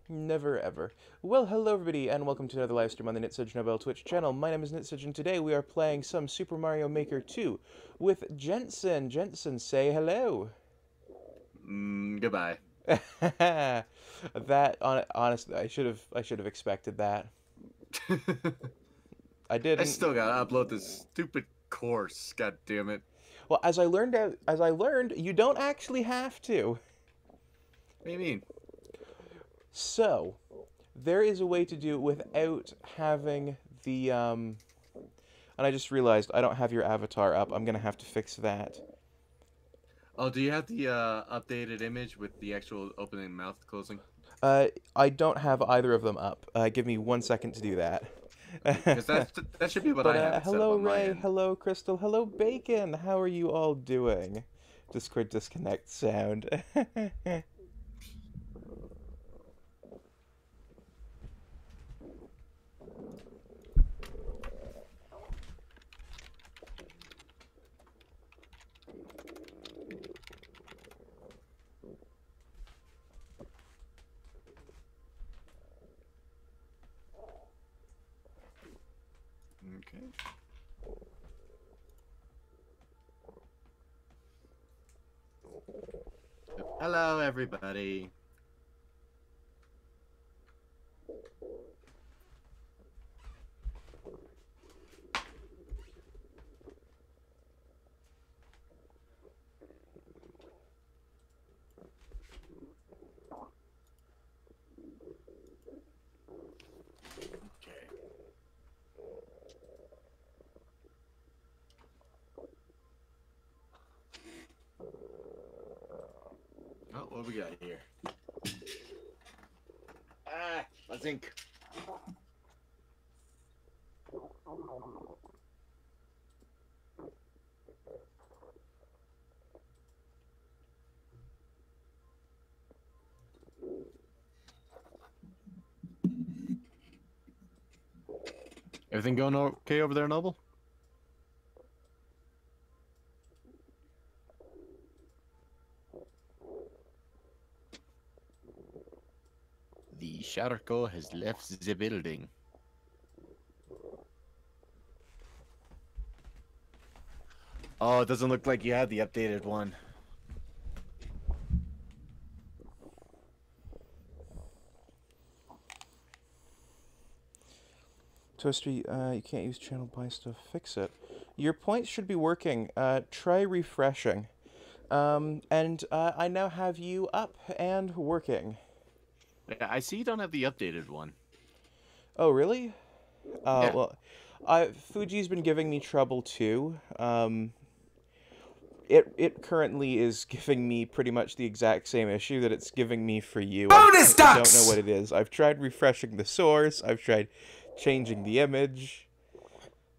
Never ever. Well, hello everybody, and welcome to another live stream on the Nitsuge Nobel Twitch channel. My name is Nitsuge, and today we are playing some Super Mario Maker 2 with Jensen. Jensen, say hello. Goodbye. Honestly, I should have expected that. I didn't. I still gotta upload this stupid course. God damn it. Well, as I learned, you don't actually have to. What do you mean? So, there is a way to do it without having the, And I just realized I don't have your avatar up. I'm gonna have to fix that. Oh, do you have the updated image with the actual opening and mouth closing? I don't have either of them up. Give me 1 second to do that. Because that should be what But, I have it set up hello on my Ray, end. hello Crystal, hello Bacon. How are you all doing? Discord disconnect sound. Okay. Hello, everybody. What we got here? Ah, I think. Everything going okay over there, Noble? The Shatterco has left the building. Oh, it doesn't look like you have the updated one. Toaster, you can't use channel buy stuff. Fix it. Your points should be working. Try refreshing. And I now have you up and working. Yeah, I see you don't have the updated one. Oh, really? Yeah. Well, Fuji's been giving me trouble too. It currently is giving me pretty much the exact same issue that it's giving me for you. Bonus I don't know ducks! what it is. I've tried refreshing the source. I've tried changing the image.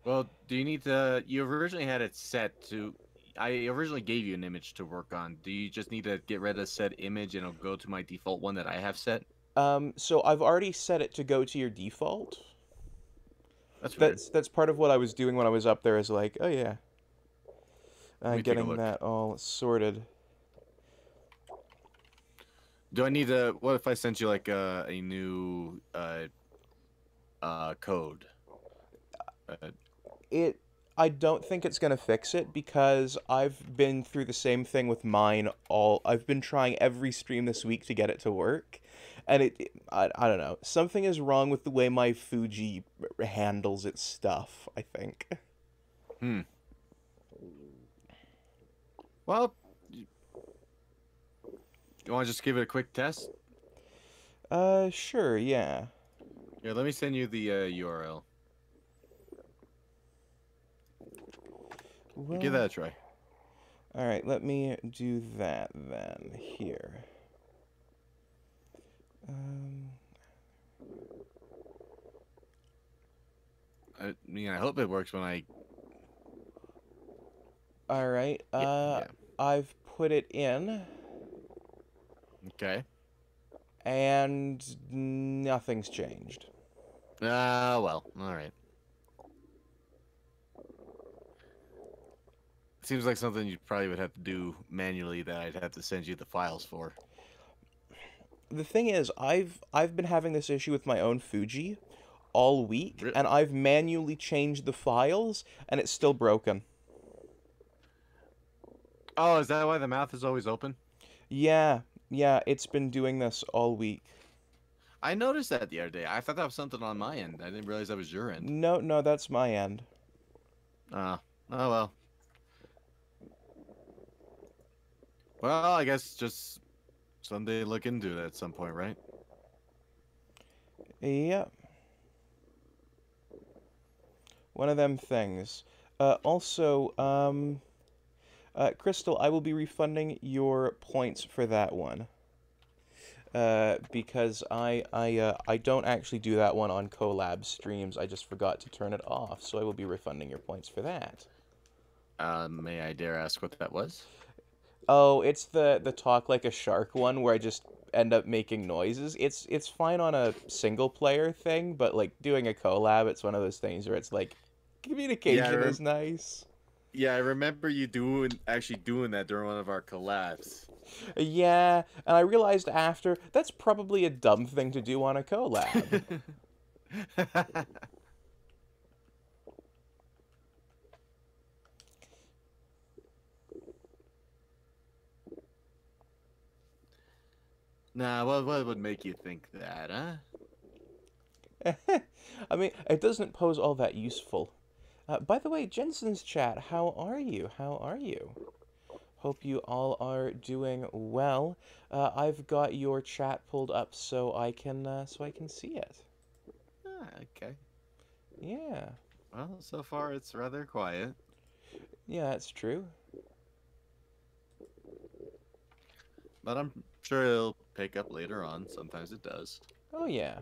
Well, do you need to? You originally had it set to. I originally gave you an image to work on. Do you just need to get rid of said image and it'll go to my default one that I have set? So I've already set it to go to your default. That's weird. That's part of what I was doing when I was up there. Is like, oh yeah, Let me take a getting look. that all sorted. Do I need to? What if I sent you like a new code? I don't think it's gonna fix it because I've been through the same thing with mine. I've been trying every stream this week to get it to work, and I don't know. Something is wrong with the way my Fuji handles its stuff, I think. Well, you want to just give it a quick test? Sure, yeah. Here, let me send you the URL. Well, Give that a try. all right, let me do that then. Here. I mean, I hope it works when I. All right. Yeah. I've put it in, Okay. and nothing's changed. Well, all right. Seems like something you probably would have to do manually that I'd have to send you the files for. The thing is, I've been having this issue with my own Fuji all week, Really? and I've manually changed the files, and it's still broken. Oh, is that why the mouth is always open? Yeah, it's been doing this all week. I noticed that the other day. I thought that was something on my end. I didn't realize that was your end. No, that's my end. Oh well. Well, I guess just someday look into it at some point, right? Yep. One of them things. Also, Crystal, I will be refunding your points for that one. Because I don't actually do that one on collab streams. I just forgot to turn it off, so I will be refunding your points for that. May I dare ask what that was? Oh, it's the talk like a shark one where I just end up making noises. It's fine on a single player thing, but like doing a collab, it's one of those things where it's like communication is nice. Yeah, I remember you actually doing that during one of our collabs. Yeah, and I realized after that's probably a dumb thing to do on a collab. Nah, what would make you think that, huh? I mean, it doesn't pose all that useful. By the way, Jensen's chat, how are you? How are you? Hope you all are doing well. I've got your chat pulled up so I can see it. Ah, okay. Yeah. Well, so far it's rather quiet. Yeah, that's true. but I'm sure it'll pick up later on. Sometimes it does. Oh yeah.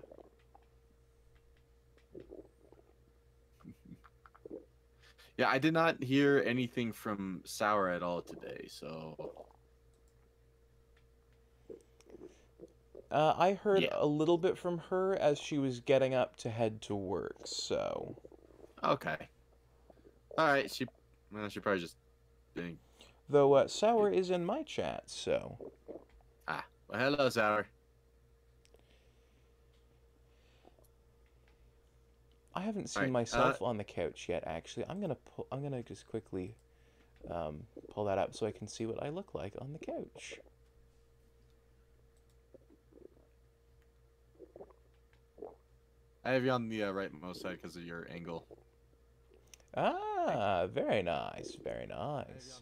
Yeah, I did not hear anything from Sour at all today, so I heard yeah. a little bit from her as she was getting up to head to work, so. Okay. All right. She probably just didn't Though get. Sour is in my chat, so. Ah, well, hello, Sour. I haven't All seen right. myself on the couch yet, actually. I'm gonna just quickly pull that up so I can see what I look like on the couch. I have you on the rightmost side because of your angle. Ah, very nice, very nice.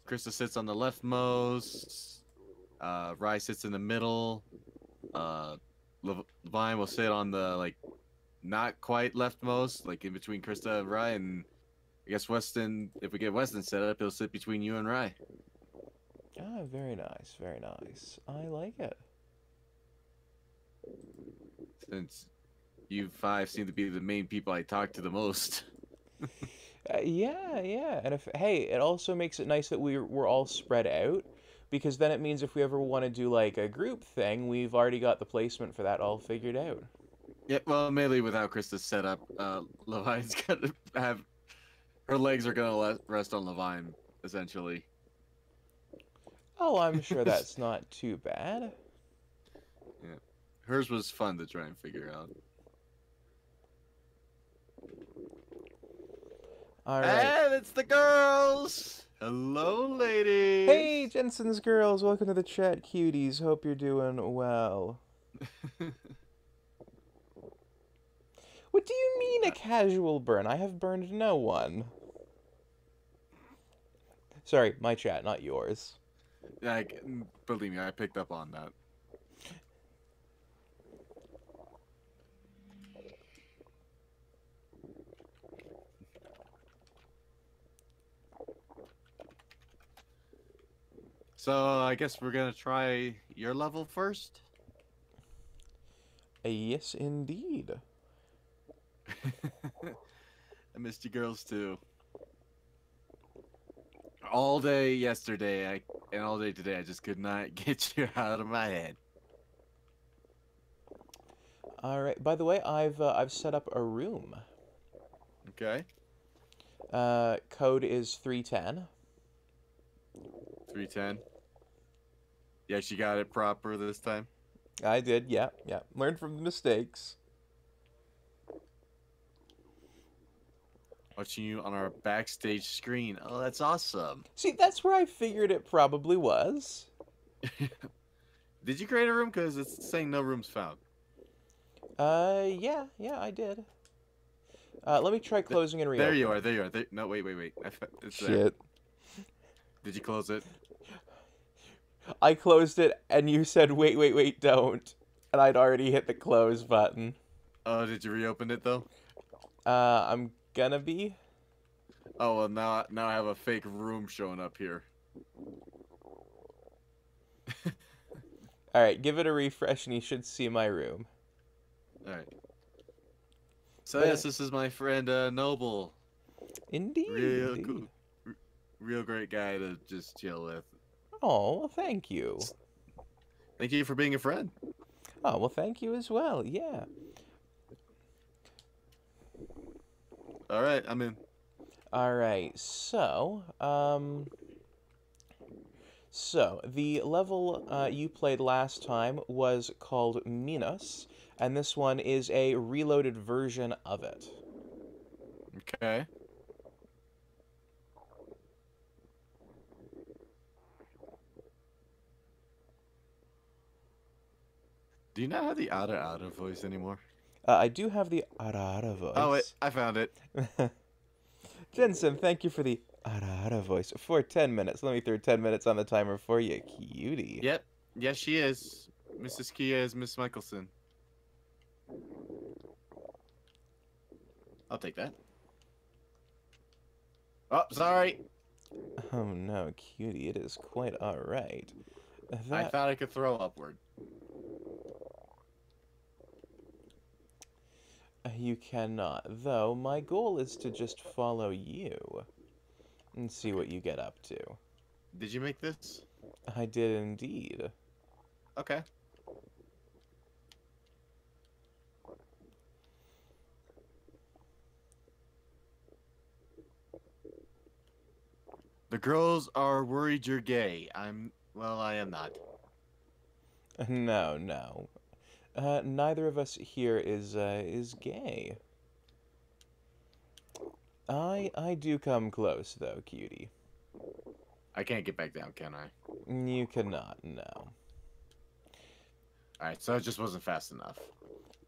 Krista sits on the leftmost. Rye sits in the middle. Uh, Levine will sit on the like not quite leftmost, like in between Krista and Rye, and I guess Weston. If we get Weston set up, he'll sit between you and Rye. Ah, very nice, very nice. I like it. Since you five seem to be the main people I talk to the most. Yeah, yeah. And if hey, it also makes it nice that we're all spread out because then it means if we ever want to do like a group thing, we've already got the placement for that all figured out. Yeah, well, mainly with how Krista's set up, Levine's gonna have her legs are gonna rest on Levine essentially. Oh, I'm sure that's not too bad. Yeah, hers was fun to try and figure out. All right. And it's the girls. Hello, Hey, ladies. Jensen's girls, welcome to the chat, cuties. Hope you're doing well. What do you mean a casual burn? I have burned no one. Sorry, my chat, not yours. Like, believe me, I picked up on that. So I guess we're gonna try your level first. Yes, indeed. I missed you girls too. All day yesterday, and all day today, I just could not get you out of my head. All right. By the way, I've set up a room. Okay. Code is 310. 310. Yeah, she got it proper this time. I did, yeah, yeah. Learn from the mistakes. Watching you on our backstage screen. Oh, that's awesome. See, that's where I figured it probably was. Did you create a room? Because it's saying no rooms found. Yeah, yeah, I did. Let me try closing and There reopening. you are. There you are. No, wait. It's there. Shit. Did you close it? I closed it, and you said, wait, don't. And I'd already hit the close button. Oh, did you reopen it though? I'm gonna be. Oh well, now I have a fake room showing up here. Alright, give it a refresh, and you should see my room. All right. So But, yes, this is my friend Noble. indeed, Real indeed. cool, real great guy to just chill with. Oh, well, thank you. Thank you for being a friend. Oh, well, thank you as well, yeah. All right, I'm in. Alright, so, the level you played last time was called Minos, and this one is a reloaded version of it. Okay. Do you not have the Ada voice anymore? I do have the Arara Oh wait, voice. I found it. Jensen, thank you for the Arara voice for 10 minutes. Let me throw 10 minutes on the timer for you, cutie. Yep. Yes, she is. Mrs. Kia is Miss Michelson. I'll take that. Oh, sorry. Oh no, cutie, it is quite alright. I That thought I could throw upward. you cannot, though my goal is to just follow you and see what you get up to. Did you make this? I did indeed. Okay. The girls are worried you're gay. Well, I am not. No, no. Neither of us here is gay. I do come close though, cutie. I can't get back down, can I? You cannot, no. Alright, so it just wasn't fast enough.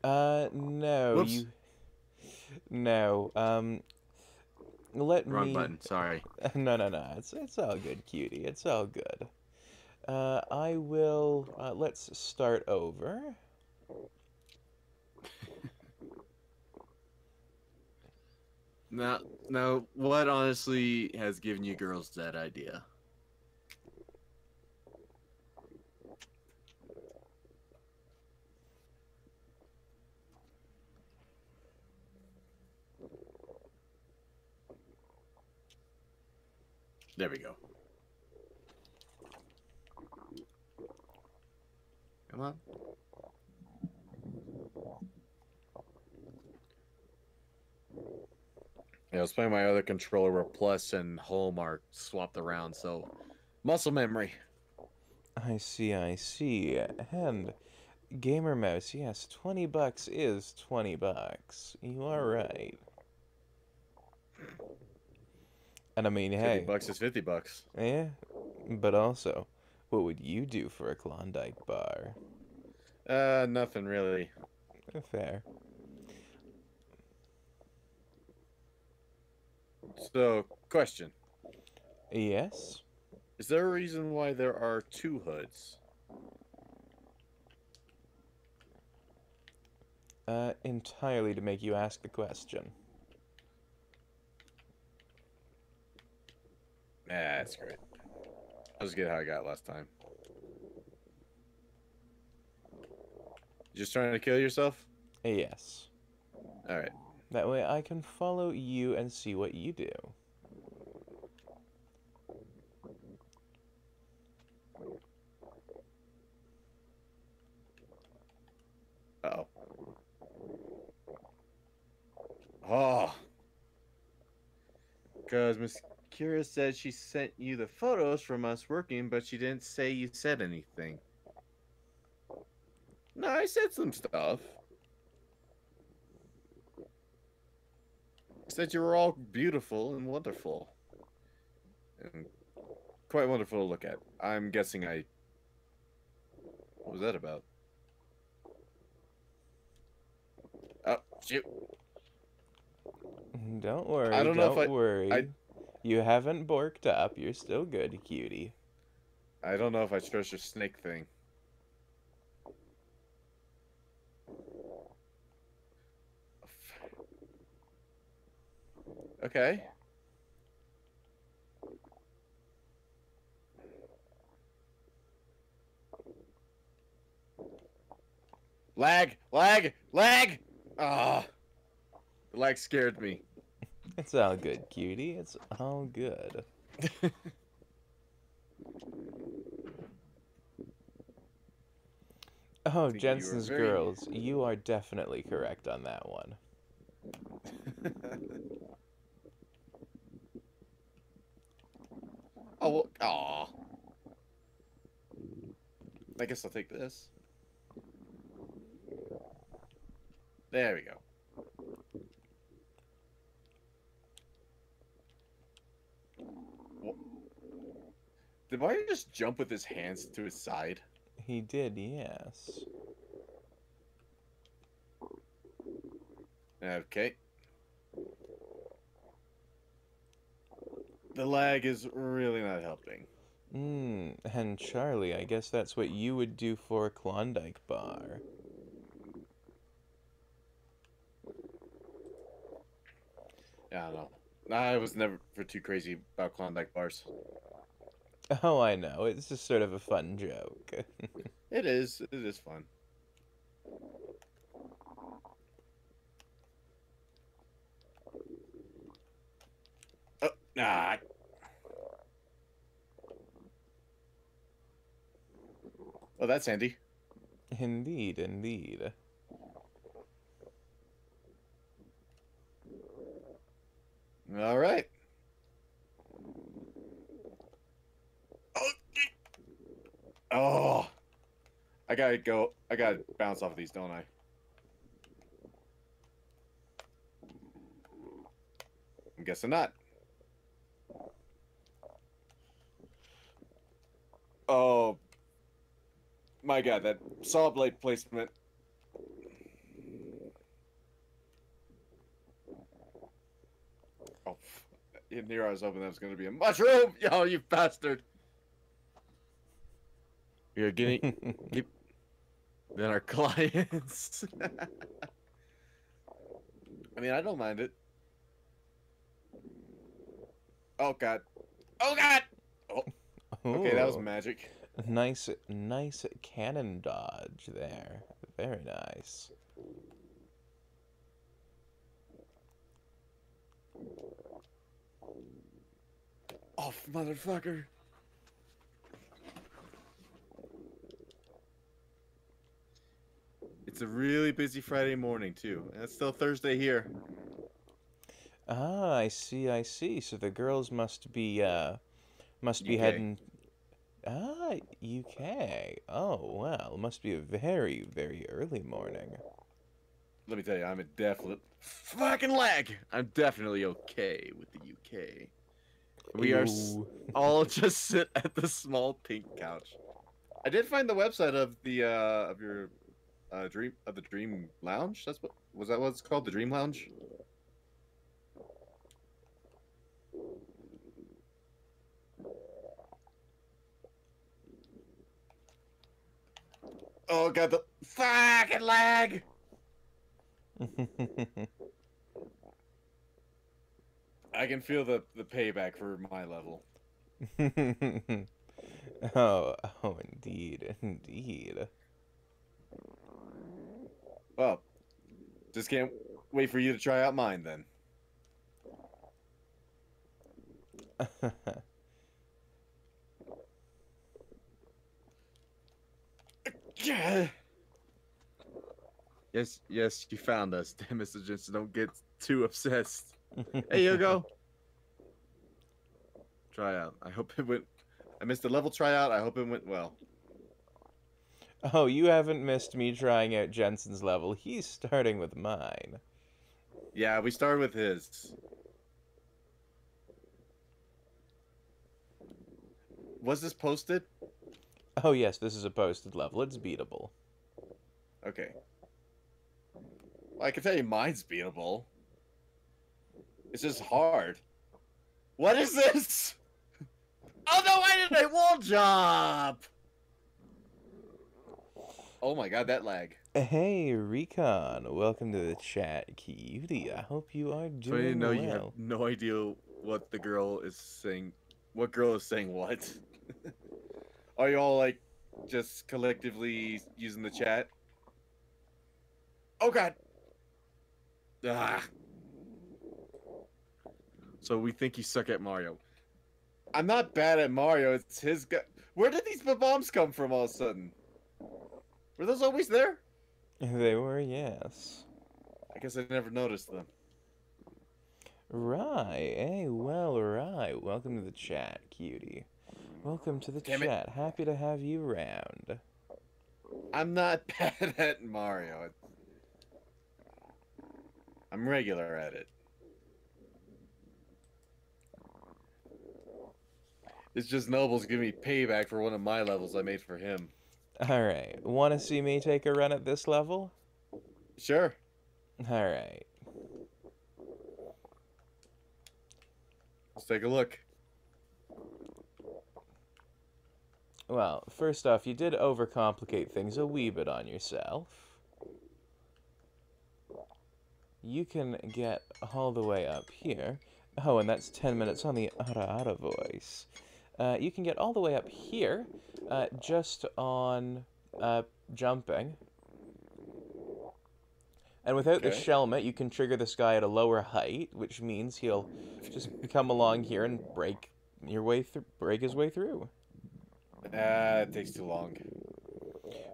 No, Whoops. you no. Let Wrong me button. Sorry. No, no, no. It's all good, cutie. It's all good. I will let's start over. Now, now, what honestly has given you girls that idea? There we go. Come on. Yeah, I was playing my other controller where plus and home are swapped around, so muscle memory. I see, I see. And Gamer Mouse, yes, $20 is $20. You are right. And I mean, 50 hey, bucks is 50 bucks. yeah, but also, what would you do for a Klondike bar? Nothing really. Fair. So, question. Yes? Is there a reason why there are two hoods? Entirely to make you ask the question. Nah, that's great. I'll just get how I got last time. You just trying to kill yourself? Yes. Alright. That way I can follow you and see what you do. Uh-oh. Oh. Because Miss Kira said she sent you the photos from us working, but she didn't say you said anything. No, I said some stuff. I said you were all beautiful and wonderful. And quite wonderful to look at. I'm guessing I... What was that about? Oh, shoot. Don't worry, I don't know if don't I worry. You haven't borked up. You're still good, cutie. I don't know if I trust your snake thing. Okay. Lag! Lag! Lag! Ah. The lag scared me. It's all good, cutie. It's all good. Oh, Think you were Jensen's very... girls, you are definitely correct on that one. Oh, well, aw. I guess I'll take this. There we go. Wha- Did Mario just jump with his hands to his side? He did, yes. Okay. The lag is really not helping. And Charlie, I guess that's what you would do for a Klondike bar. Yeah, I don't know. I was never too crazy about Klondike bars. Oh, I know. It's just sort of a fun joke. It is. It is fun. Oh, nah. Oh, that's handy. Indeed, indeed. All right. Oh, oh, I gotta go. I gotta bounce off of these, don't I? I'm guessing not. Oh my god, that saw blade placement. Oh, in here I was hoping that was gonna be a mushroom. Yo, you bastard! You're getting get then our clients. I mean, I don't mind it. Oh god. Oh god. Oh, okay, that was Ooh, magic. nice, nice cannon dodge there. Very nice. Oh, motherfucker. It's a really busy Friday morning too, and it's still Thursday here. Ah, I see, I see. So the girls must be UK. heading. Ah, UK. Oh, well, must be a very, very early morning. Let me tell you, I'm a definite fucking lag. I'm definitely okay with the UK. We are Ew. all just sit at the small pink couch. I did find the website of the of your the Dream Lounge. That's what was that what it's called? The Dream Lounge? Oh god, the fucking lag! I can feel the payback for my level. Oh, oh, indeed, indeed. Well, just can't wait for you to try out mine then. Yeah. Yes, yes, you found us. Damn, Mr. Jensen, don't get too obsessed. Hey, Hugo. Tryout. I hope it went. I missed the level tryout. I hope it went well. Oh, you haven't missed me trying out Jensen's level. He's starting with mine. Yeah, we started with his. Was this posted? Oh, yes, this is a posted level. It's beatable. Okay. Well, I can tell you mine's beatable. It's just hard. What is this? Oh no, I did a wall jump! Oh my god, that lag. Hey, Recon. Welcome to the chat, cutie. I hope you are So you doing know you have well. no idea what the girl is saying. What girl is saying what? Are you all like just collectively using the chat? Oh god. Ah. So we think you suck at Mario. I'm not bad at Mario. It's his guy. Where did these bombs come from all of a sudden? Were those always there? They were, yes. I guess I never noticed them. Right. Hey, well, right. Welcome to the chat, cutie. Welcome to the Damn it. chat. Happy to have you around. I'm not bad at Mario. I'm regular at it. It's just Noble's giving me payback for one of my levels I made for him. Alright. Want to see me take a run at this level? Sure. Alright. Let's take a look. Well, first off, you did overcomplicate things a wee bit on yourself. You can get all the way up here. Oh, and that's 10 minutes on the ara ara voice. You can get all the way up here just on jumping. And without the Okay. shelmet, you can trigger this guy at a lower height, which means he'll just come along here and break his way through. It takes too long.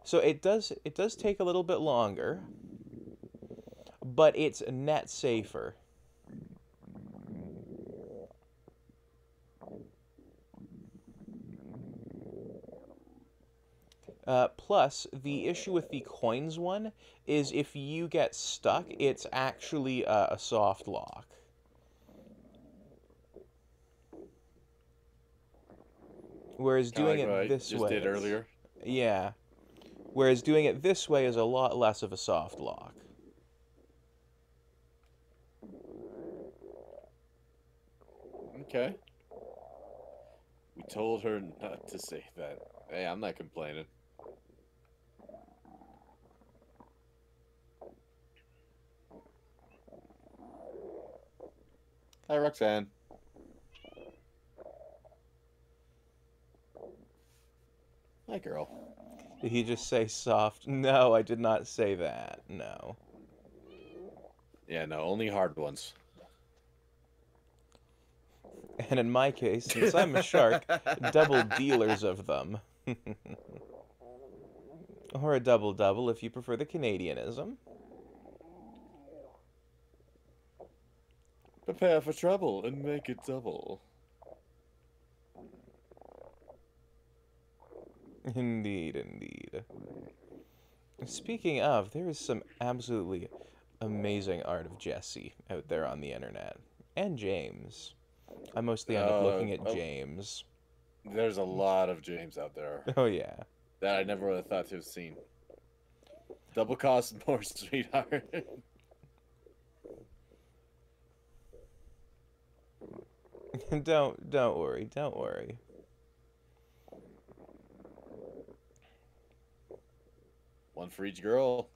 So it does take a little bit longer, but it's net safer. Plus, the issue with the coins one is if you get stuck, it's actually a soft lock. Whereas Kind of doing like what it I this just way, did earlier. yeah. Whereas doing it this way is a lot less of a soft lock. Okay. We told her not to say that. Hey, I'm not complaining. Hi, Roxanne. Hi, girl. Did he just say soft? No, I did not say that. No. Yeah, no, only hard ones. And in my case, since I'm a shark, double dealers of them. Or a double double if you prefer the Canadianism. Prepare for trouble and make it double. Indeed, indeed. Speaking of, there is some absolutely amazing art of Jesse out there on the internet. And James. I mostly end up looking at James. There's a lot of James out there Oh, yeah. that I never would have thought to have seen. Double cost more, sweetheart. Don't worry, don't worry. One for each girl.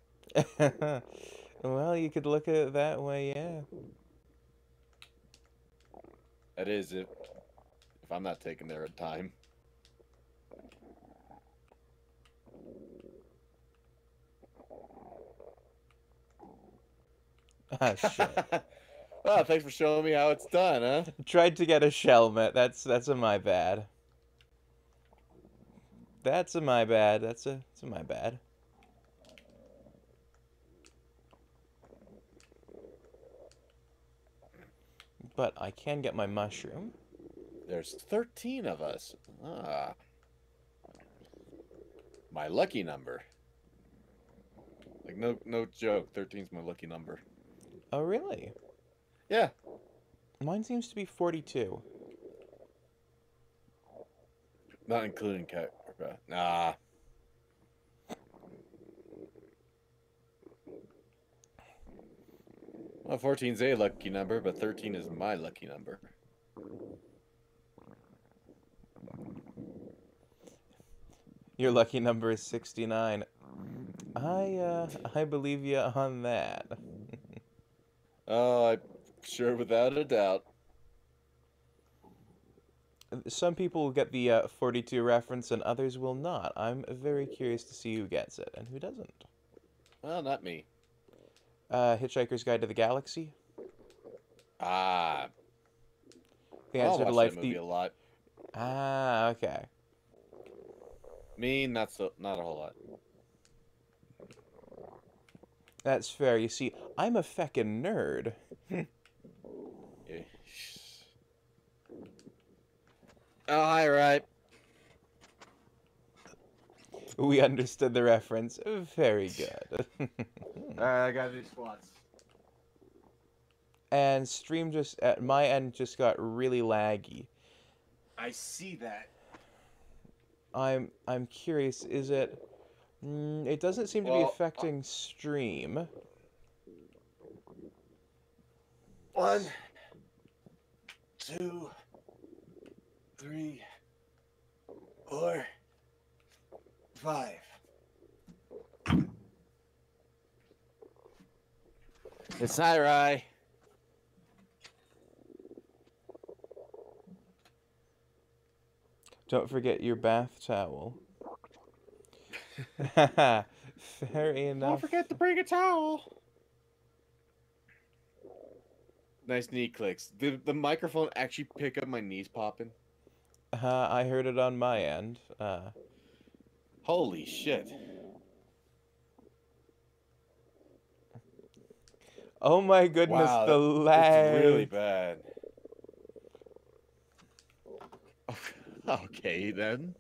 Well, you could look at it that way, yeah. That is if I'm not taking their time. Ah, shit. Well, thanks for showing me how it's done, huh? Tried to get a shelmet. That's a my bad. That's a my bad. That's a my bad. But I can get my mushroom. There's 13 of us. Ah. My lucky number. Like no joke, 13's my lucky number. Oh, really? Yeah. Mine seems to be 42. Not including cat. Nah. Well, 14's a lucky number, but 13 is my lucky number. Your lucky number is 69. I believe you on that. Oh, I'm sure without a doubt. Some people will get the 42 reference and others will not. I'm very curious to see who gets it and who doesn't. Well, not me. Hitchhiker's Guide to the Galaxy. Ah. The I'll Answer to watch Life. that movie a lot. Ah, okay. Me, not a whole lot. That's fair. You see, I'm a feckin' nerd. Yeah. Oh, hi, right. We understood the reference. Very good. Alright, I gotta do squats. And stream just at my end just got really laggy. I see that. I'm curious. Is it? It doesn't seem to be affecting stream. 1, 2, 3, 4, 5. It's hi, Rye. Don't forget your bath towel. Fair Don't enough. forget to bring a towel. Nice knee clicks. Did the microphone actually pick up my knees popping? I heard it on my end. Holy shit. Oh my goodness, Wow, the it's really lag. bad. Okay, then.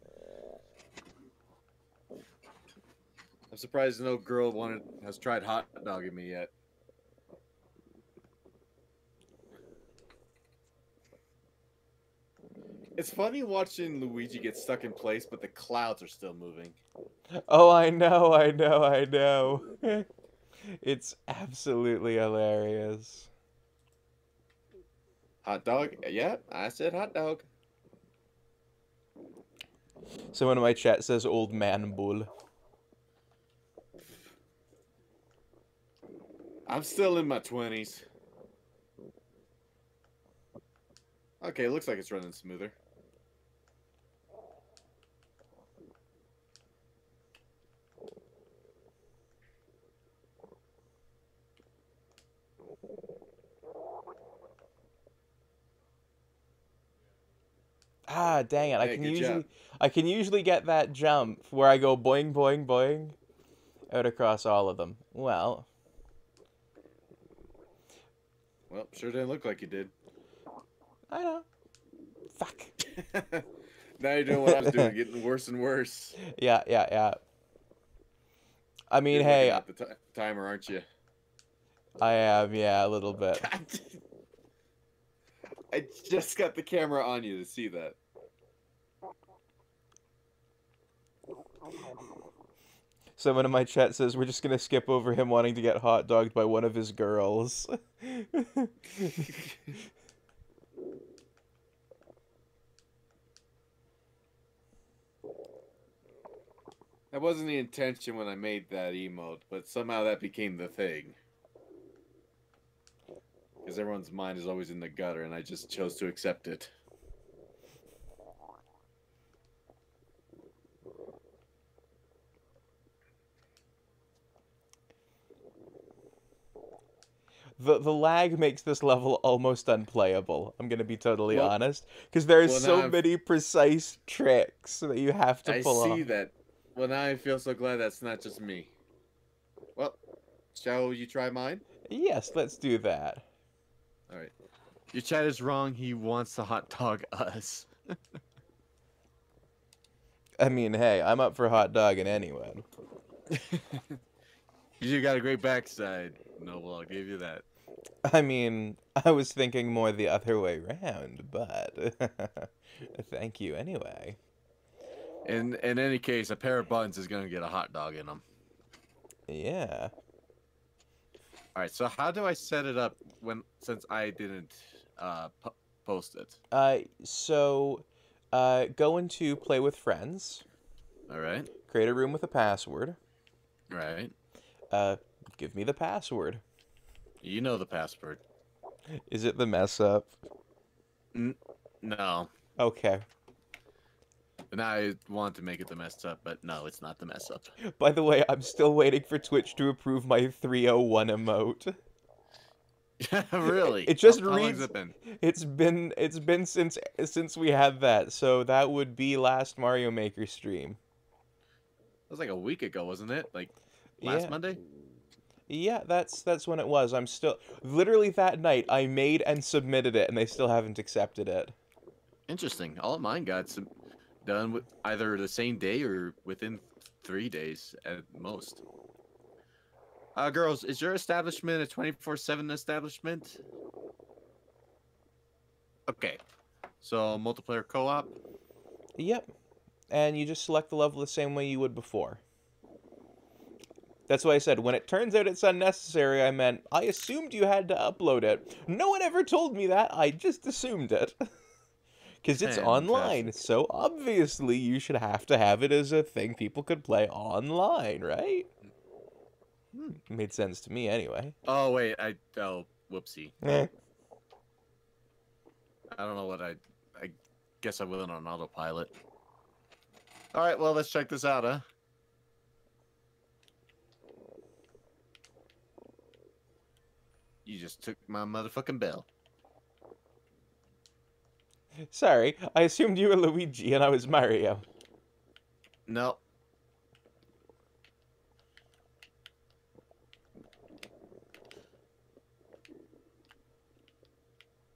I'm surprised no girl has tried hot dogging me yet. It's funny watching Luigi get stuck in place, but the clouds are still moving. Oh, I know, I know, I know. It's absolutely hilarious. Hot dog? Yeah, I said hot dog. Someone in my chat says old man bull. I'm still in my 20s. Okay, looks like it's running smoother. Ah, dang it. Hey, good job. I can usually get that jump where I go boing boing boing out across all of them. Well, Well, sure didn't look like you did. I know. Fuck. Now you're doing what I was doing, getting worse and worse. Yeah, yeah, yeah. I mean, You're hey, looking at the timer, aren't you? I am, yeah, a little bit. I just got the camera on you to see that. Someone in my chat says we're just gonna skip over him wanting to get hot dogged by one of his girls. That wasn't the intention when I made that emote, but somehow that became the thing. Because everyone's mind is always in the gutter, and I just chose to accept it. The lag makes this level almost unplayable. I'm gonna be totally Well- honest, because there's well, so now many precise tricks that you have to I pull see off. that. Well, now I feel so glad that's not just me. Well, shall you try mine? Yes, let's do that. All right. Your chat is wrong. He wants to hot dog us. I mean, hey, I'm up for hot dogging anyone. You got a great backside, Noble. I'll give you that. I mean, I was thinking more the other way round, but thank you anyway. In any case, a pair of buns is gonna get a hot dog in them. Yeah. All right. So how do I set it up since I didn't post it? Go into Play with Friends, All right. create a room with a password. Right. Give me the password. You know the password. Is it the mess up? No. Okay. And I want to make it the mess up, but no, it's not the mess up. By the way, I'm still waiting for Twitch to approve my 301 emote. Really? It just How long reads. has it been? It's been since we had that, so that would be last Mario Maker stream. It was like a week ago, wasn't it? Like last Yeah. Monday? Yeah, that's when it was. I'm still literally that night I made and submitted it, and they still haven't accepted it. Interesting. All of mine got done with either the same day or within 3 days at most. Girls, is your establishment a 24/7 establishment? Okay. So multiplayer co-op? Yep. And you just select the level the same way you would before. That's why I said, when it turns out it's unnecessary, I meant, I assumed you had to upload it. No one ever told me that, I just assumed it. Because it's online, so obviously you should have to have it as a thing people could play online, right? Made sense to me anyway. Oh, wait. Whoopsie. Eh. I don't know what I guess I went on autopilot. All right, well, let's check this out, huh? You just took my motherfucking bell. Sorry, I assumed you were Luigi and I was Mario. No.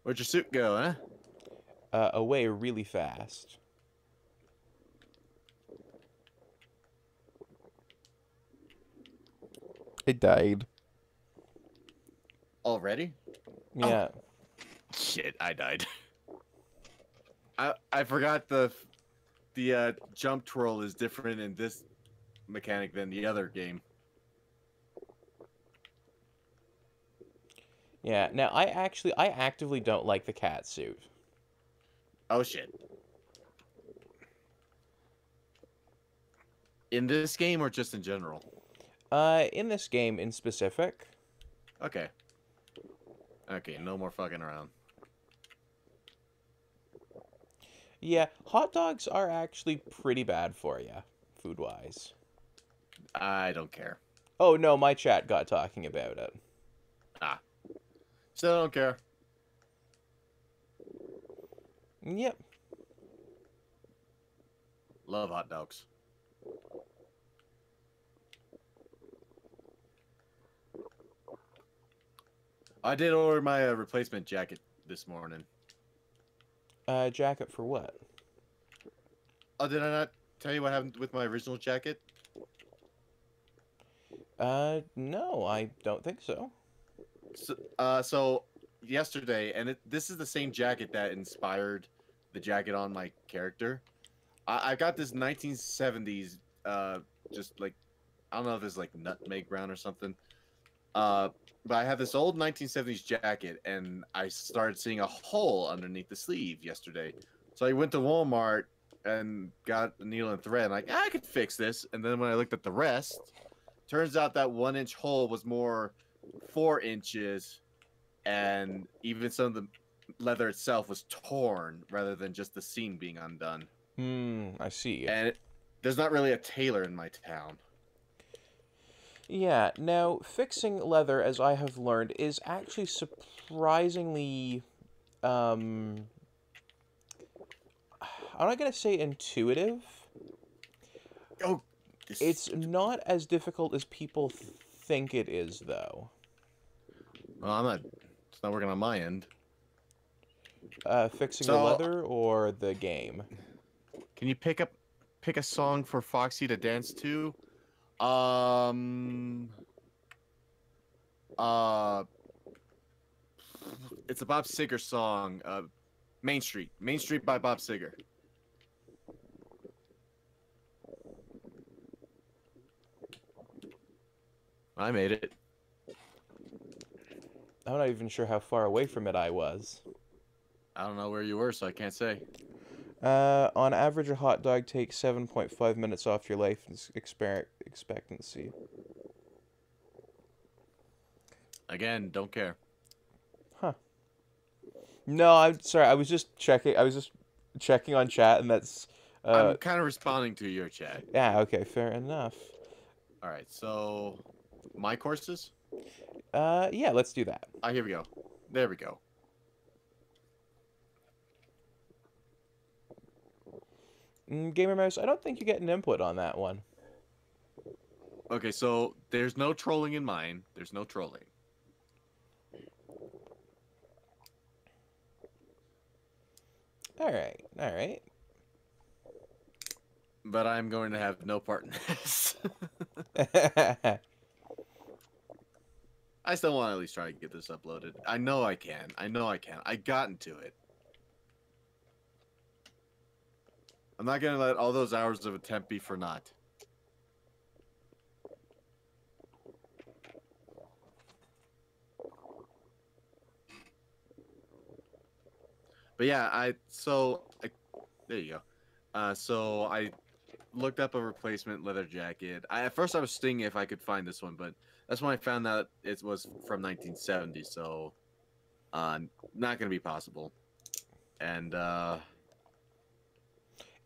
Where'd your suit go, huh? Away really fast. It died. Already? Yeah. Shit, I died. I forgot the jump twirl is different in this mechanic than the other game. Yeah. Now, I actively don't like the cat suit. Oh shit. In this game or just in general? In this game in specific. Okay. Okay, no more fucking around. Yeah, hot dogs are actually pretty bad for you, food-wise. I don't care. Oh no, my chat got talking about it. Ah. Still don't care. Yep. Love hot dogs. I did order my replacement jacket this morning. Jacket for what? Oh, did I not tell you what happened with my original jacket? No, I don't think so. So yesterday, and this is the same jacket that inspired the jacket on my character. I got this 1970s, just like, I don't know if it's like nutmeg brown or something. But I had this old 1970s jacket, and I started seeing a hole underneath the sleeve yesterday. So I went to Walmart and got a needle and thread. And like, I could fix this. And then when I looked at the rest, turns out that 1 inch hole was more 4 inches, and even some of the leather itself was torn rather than just the seam being undone. I see. And there's not really a tailor in my town. Yeah, now, fixing leather, as I have learned, is actually surprisingly, I'm not gonna say intuitive. Oh, It's not as difficult as people think it is, though. well, it's not working on my end. Fixing the So, leather or the game? can you pick a song for Foxy to dance to? Um, uh, it's a Bob Seger song. Main Street by Bob Seger. I made it. I'm not even sure how far away from it I was. I don't know where you were, so I can't say. On average, a hot dog takes 7.5 minutes off your life expectancy. Again, don't care. Huh. No, I'm sorry. I was just checking on chat, and that's. I'm kind of responding to your chat. Yeah. Okay. Fair enough. All right, so my courses. Yeah. Let's do that. Here we go. There we go. Gamer Mouse, I don't think you get an input on that one. Okay, so there's no trolling in mine. There's no trolling. All right. All right. But I'm going to have no part in this. I still want to at least try to get this uploaded. I know I can. I know I can. I got into it. I'm not going to let all those hours of attempt be for naught. But yeah, there you go. So I looked up a replacement leather jacket. At first I was thinking if I could find this one, but that's when I found out it was from 1970, so not going to be possible. And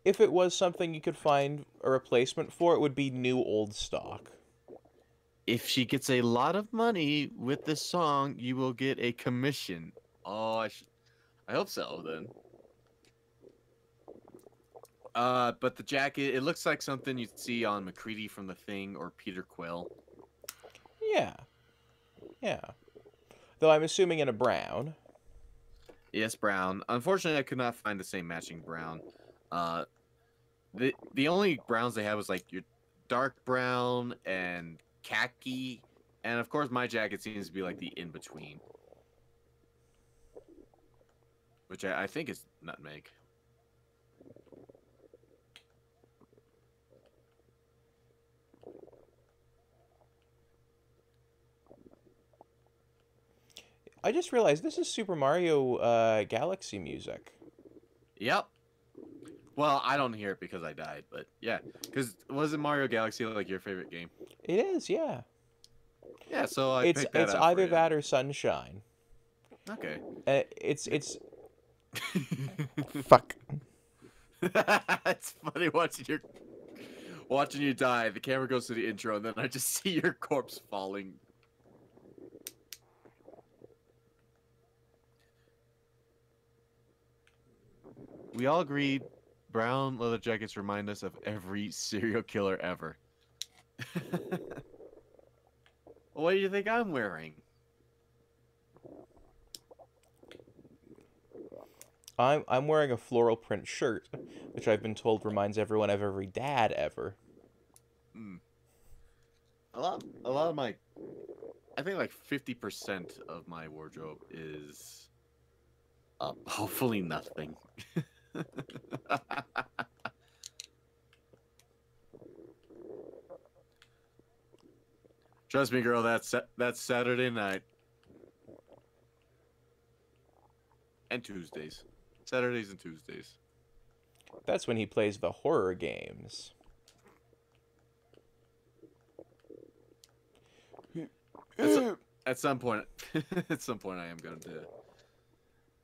if it was something you could find a replacement for, it would be new old stock. If she gets a lot of money with this song, you will get a commission. Oh, I hope so then. But the jacket, it looks like something you'd see on McCready from The Thing or Peter Quill. Yeah. Yeah. Though I'm assuming in a brown. Yes, brown. Unfortunately, I could not find the same matching brown. Uh, the only browns they had was like your dark brown and khaki, and of course my jacket seems to be like the in between, which I think is nutmeg. I just realized this is Super Mario Galaxy music. Yep. Well, I don't hear it because I died, but yeah, because wasn't Mario Galaxy like your favorite game? It is, yeah. Yeah, so I It's picked that it's up either for that or Sunshine. Okay. It's fuck. It's funny watching you die. The camera goes to the intro, and then I just see your corpse falling. We all agreed brown leather jackets remind us of every serial killer ever. What do you think I'm wearing? I'm wearing a floral print shirt, which I've been told reminds everyone of every dad ever. Mm. A lot of my, I think like 50% of my wardrobe is, hopefully nothing. Trust me, girl. That's Saturday night and Tuesdays, Saturdays and Tuesdays. That's when he plays the horror games. At some point, at some point, I am going to.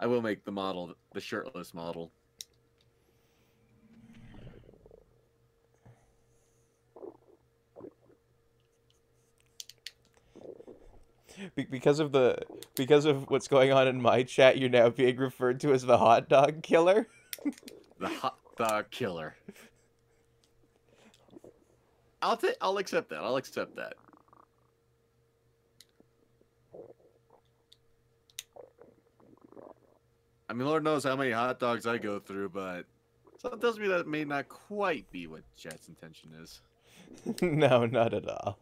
I will make the model, the shirtless model. Because of what's going on in my chat, you're now being referred to as the hot dog killer. The hot dog killer. I'll accept that. I'll accept that. I mean, Lord knows how many hot dogs I go through, but something tells me that may not quite be what chat's intention is. No, not at all.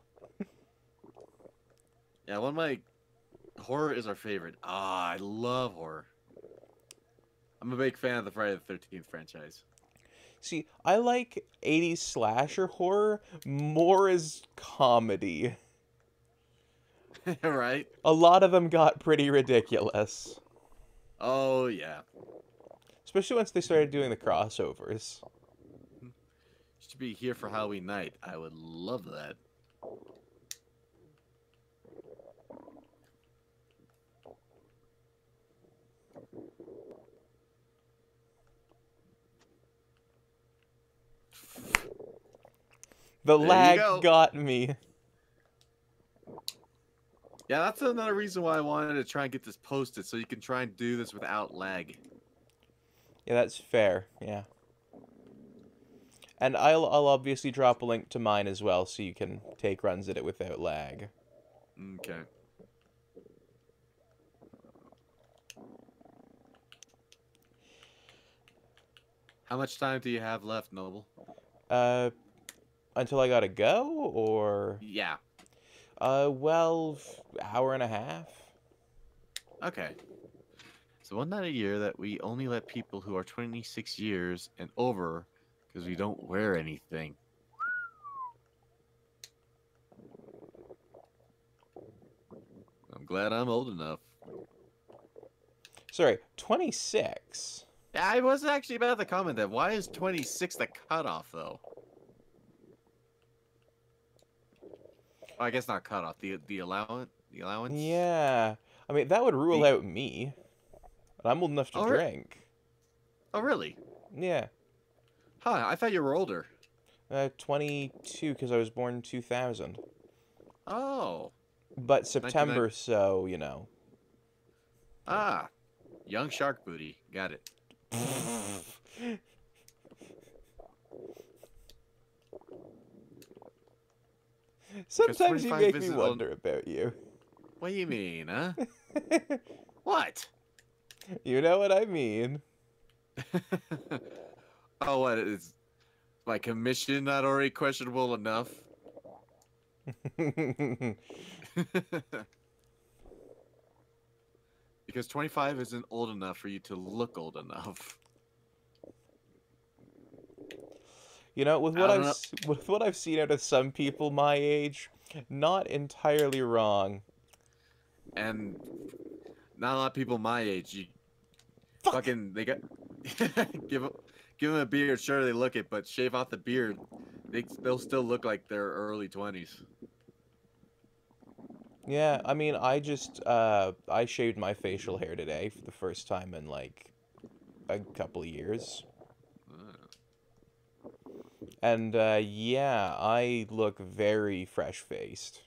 Yeah, one of my horror is our favorite. Ah, I love horror. I'm a big fan of the Friday the 13th franchise. See, I like 80s slasher horror more as comedy. Right? A lot of them got pretty ridiculous. Oh, yeah. Especially once they started doing the crossovers. Should be here for Halloween night. I would love that. The There you lag go. got me. Yeah, that's another reason why I wanted to try and get this posted, so you can try and do this without lag. Yeah, that's fair. Yeah. And I'll obviously drop a link to mine as well, so you can take runs at it without lag. Okay. How much time do you have left, Noble? Until I gotta go, or Yeah. well, hour and a half. Okay. So one night a year that we only let people who are 26 years and over, because we don't wear anything. I'm glad I'm old enough. Sorry, 26. Yeah, I was actually about to comment that. Why is 26 the cutoff, though? Oh, I guess not cutoff. The allowance. The allowance. Yeah. I mean, that would rule out me. And I'm old enough to Oh, drink. Oh, really? Yeah. Huh, I thought you were older. 22 because I was born in 2000. Oh, But 1990. September, so, you know. Ah, young shark booty. Got it. Because Sometimes you 25 make me isn't on. wonder about you. What do you mean, huh? What? You know what I mean. Oh, what is my commission not already questionable enough? Because 25 isn't old enough for you to look old enough. You know, I don't know. with what I've seen out of some people my age, not entirely wrong. And not a lot of people my age. You Fuck. fucking they got give them a beard. Sure, they look it, but shave off the beard, they'll still look like they're early 20s. Yeah, I mean, I shaved my facial hair today for the first time in like a couple of years. And yeah, I look very fresh-faced.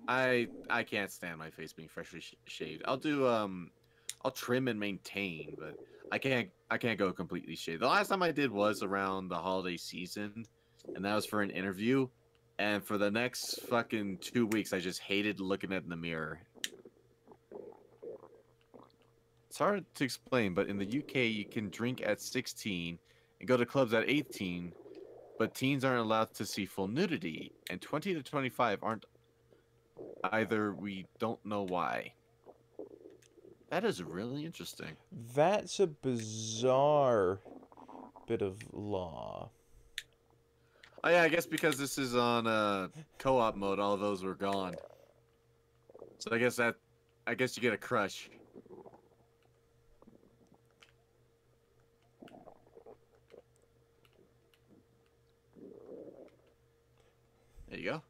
I can't stand my face being freshly shaved. I'll trim and maintain, but I can't go completely shaved. The last time I did was around the holiday season, and that was for an interview. And for the next fucking 2 weeks, I just hated looking at the mirror. It's hard to explain, but in the UK, you can drink at 16 and go to clubs at 18, but teens aren't allowed to see full nudity, and 20 to 25 aren't either. We don't know why. That is really interesting. That's a bizarre bit of law. Oh yeah, I guess because this is on co-op mode, all of those were gone. So I guess you get a crush. There you go.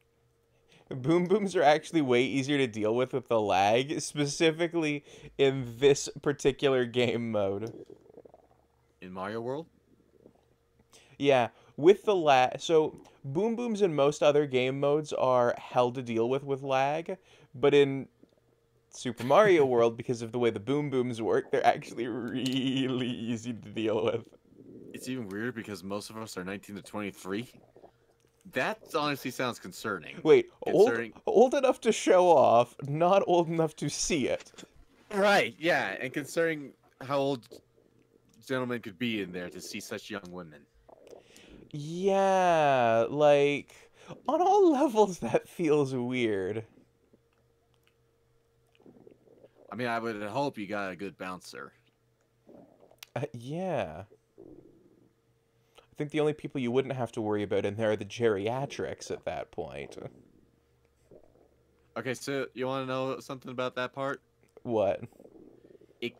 Boom booms are actually way easier to deal with the lag, specifically in this particular game mode. In Mario World? Yeah, with the lag. So, boom booms in most other game modes are hell to deal with lag, but in Super Mario World, because of the way the boom booms work, they're actually really easy to deal with. It's even weird because most of us are 19 to 23. That honestly sounds concerning. Wait, Concerning... old enough to show off, not old enough to see it. Right, yeah, and concerning how old gentlemen could be in there to see such young women. Yeah, like, on all levels that feels weird. I mean, I would hope you got a good bouncer. Yeah. I think the only people you wouldn't have to worry about in there are the geriatrics at that point. Okay, so you want to know something about that part? What? It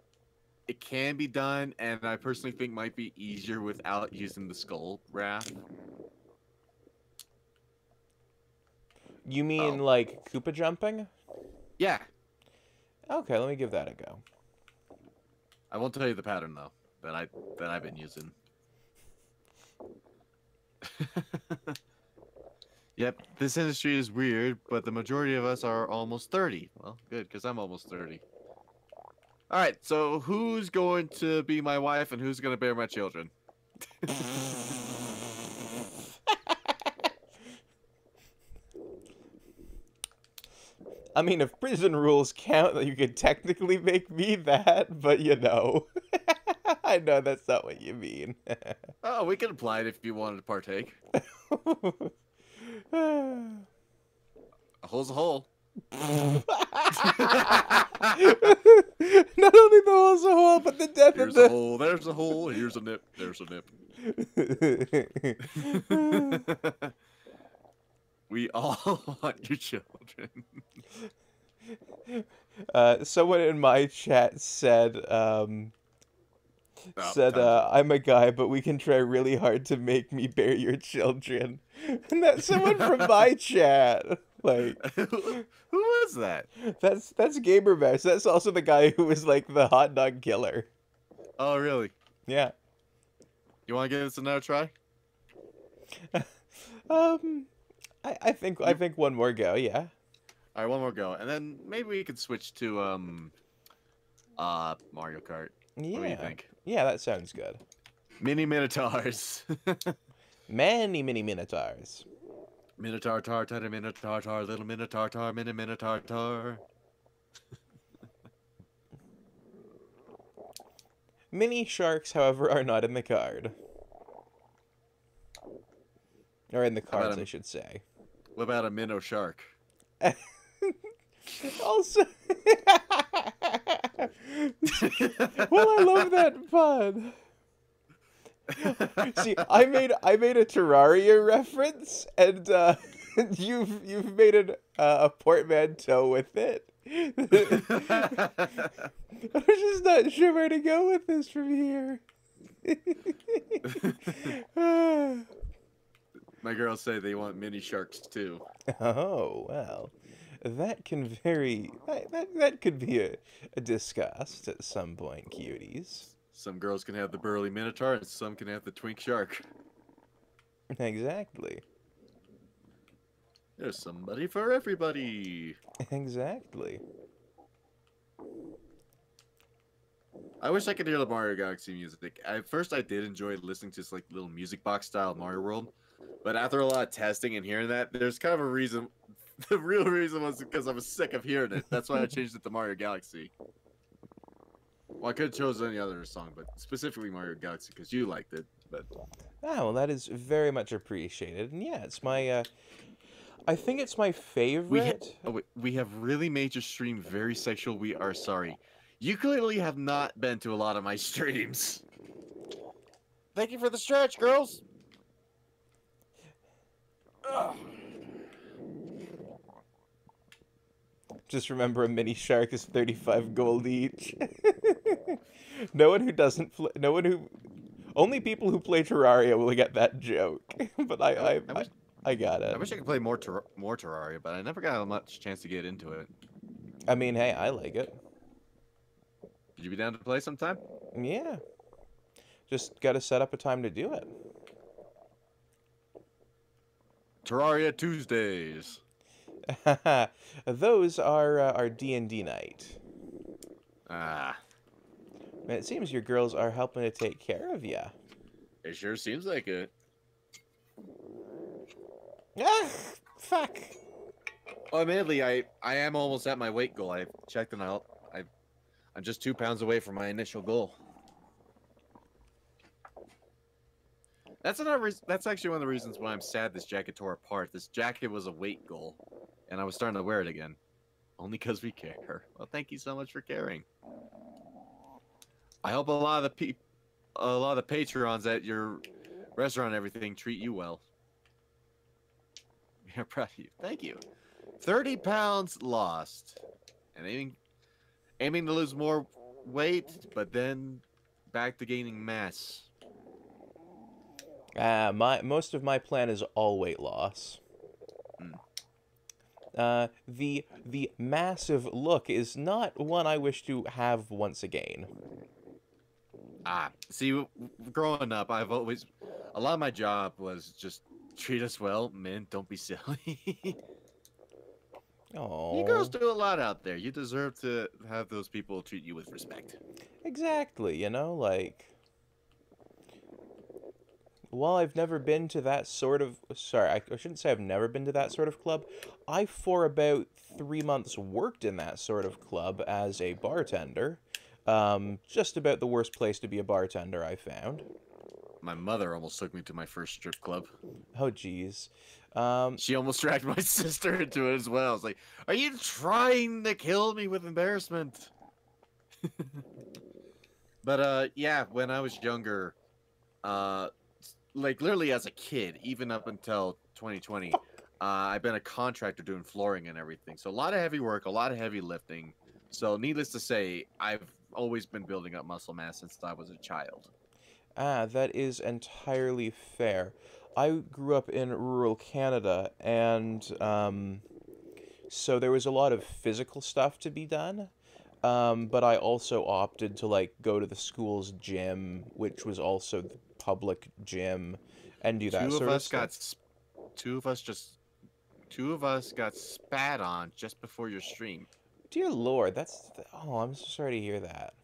can be done, and I personally think might be easier without using the skull wrap. You mean like Koopa jumping? Yeah. Okay, let me give that a go. I won't tell you the pattern though that I've been using. Yep, this industry is weird, but the majority of us are almost 30. Well, good, because I'm almost 30. All right, so who's going to be my wife and who's going to bear my children? I mean, if prison rules count, then you could technically make me that, but you know. I know that's not what you mean. Oh, we can apply it if you wanted to partake. A hole's a hole. Not only the hole's a hole, but the death Here's of the... a hole, there's a hole, here's a nip, there's a nip. We all want your children. Someone in my chat said, I'm a guy, but we can try really hard to make me bear your children. And that's someone from my chat. Like, who was that? That's Gamerbash. That's also the guy who was like the hot dog killer. Oh, really? Yeah. You want to give this another try? Um, I You, think one more go. Yeah. all right, one more go, and then maybe we could switch to Mario Kart. What do you Yeah. think? Yeah, that sounds good. Mini Minotaurs. Many mini minotaurs. Minotaur tar, tiny Minotaur tar, little Minotaur tar, mini Minotaur tar. Mini sharks, however, are not in the card. Or in the How about cards, I should say. what about a Minnow Shark? Also, well, I love that pun. See, I made a Terraria reference, and you've made a portmanteau with it. I'm just not sure where to go with this from here. My girls say they want mini sharks too. Oh, well, that can vary. That could be discussed at some point, cuties. Some girls can have the burly Minotaur, and some can have the twink shark. Exactly. There's somebody for everybody. Exactly. I wish I could hear the Mario Galaxy music. At first, I did enjoy listening to this like little music box style Mario World, but after a lot of testing and hearing that, there's kind of a reason. The real reason was because I was sick of hearing it. That's why I changed it to Mario Galaxy. Well, I could have chosen any other song, but specifically Mario Galaxy because you liked it. But Ah, well, that is very much appreciated, and yeah, it's my. I think it's my favorite. we have really made your stream very sexual. We are sorry. You clearly have not been to a lot of my streams. Thank you for the stretch, girls. Ugh. Just remember, a mini shark is 35 gold each. No one who doesn't. No one who. Only people who play Terraria will get that joke. But I got it. I wish I could play more Terraria, but I never got much chance to get into it. I mean, hey, I like it. Would you be down to play sometime? Yeah. Just gotta set up a time to do it. Terraria Tuesdays. Those are our D&D night. Ah, And it seems your girls are helping to take care of ya. it sure seems like it. Ah, fuck. Well, admittedly, I am almost at my weight goal. I checked and I'm just 2 pounds away from my initial goal. That's actually one of the reasons why I'm sad this jacket tore apart. This jacket was a weight goal, and I was starting to wear it again, only because we care. Well, thank you so much for caring. I hope a lot of the patrons at your restaurant and everything treat you well. We are proud of you. Thank you. 30 pounds lost, and aiming to lose more weight, but then back to gaining mass. Most of my plan is all weight loss. The massive look is not one I wish to have once again. See, growing up, a lot of my job was just treat us well, men. Don't be silly. Oh. You girls do a lot out there. You deserve to have those people treat you with respect. Exactly, like. While I've never been to that sort of... Sorry, I shouldn't say I've never been to that sort of club. I, for about 3 months, worked in that sort of club as a bartender. Just about the worst place to be a bartender, I found. My mother almost took me to my first strip club. Oh, jeez. She almost dragged my sister into it as well. I was like, are you trying to kill me with embarrassment? But, yeah, when I was younger, like, literally as a kid, even up until 2020, I've been a contractor doing flooring and everything. So a lot of heavy work, a lot of heavy lifting. So needless to say, I've always been building up muscle mass since I was a child. That is entirely fair. I grew up in rural Canada, and so there was a lot of physical stuff to be done. But I also opted to, like, go to the school's gym, which was also public gym and do that Two of sort of us stuff. got, two of us just, two of us got spat on just before your stream. Dear Lord, oh, I'm so sorry to hear that.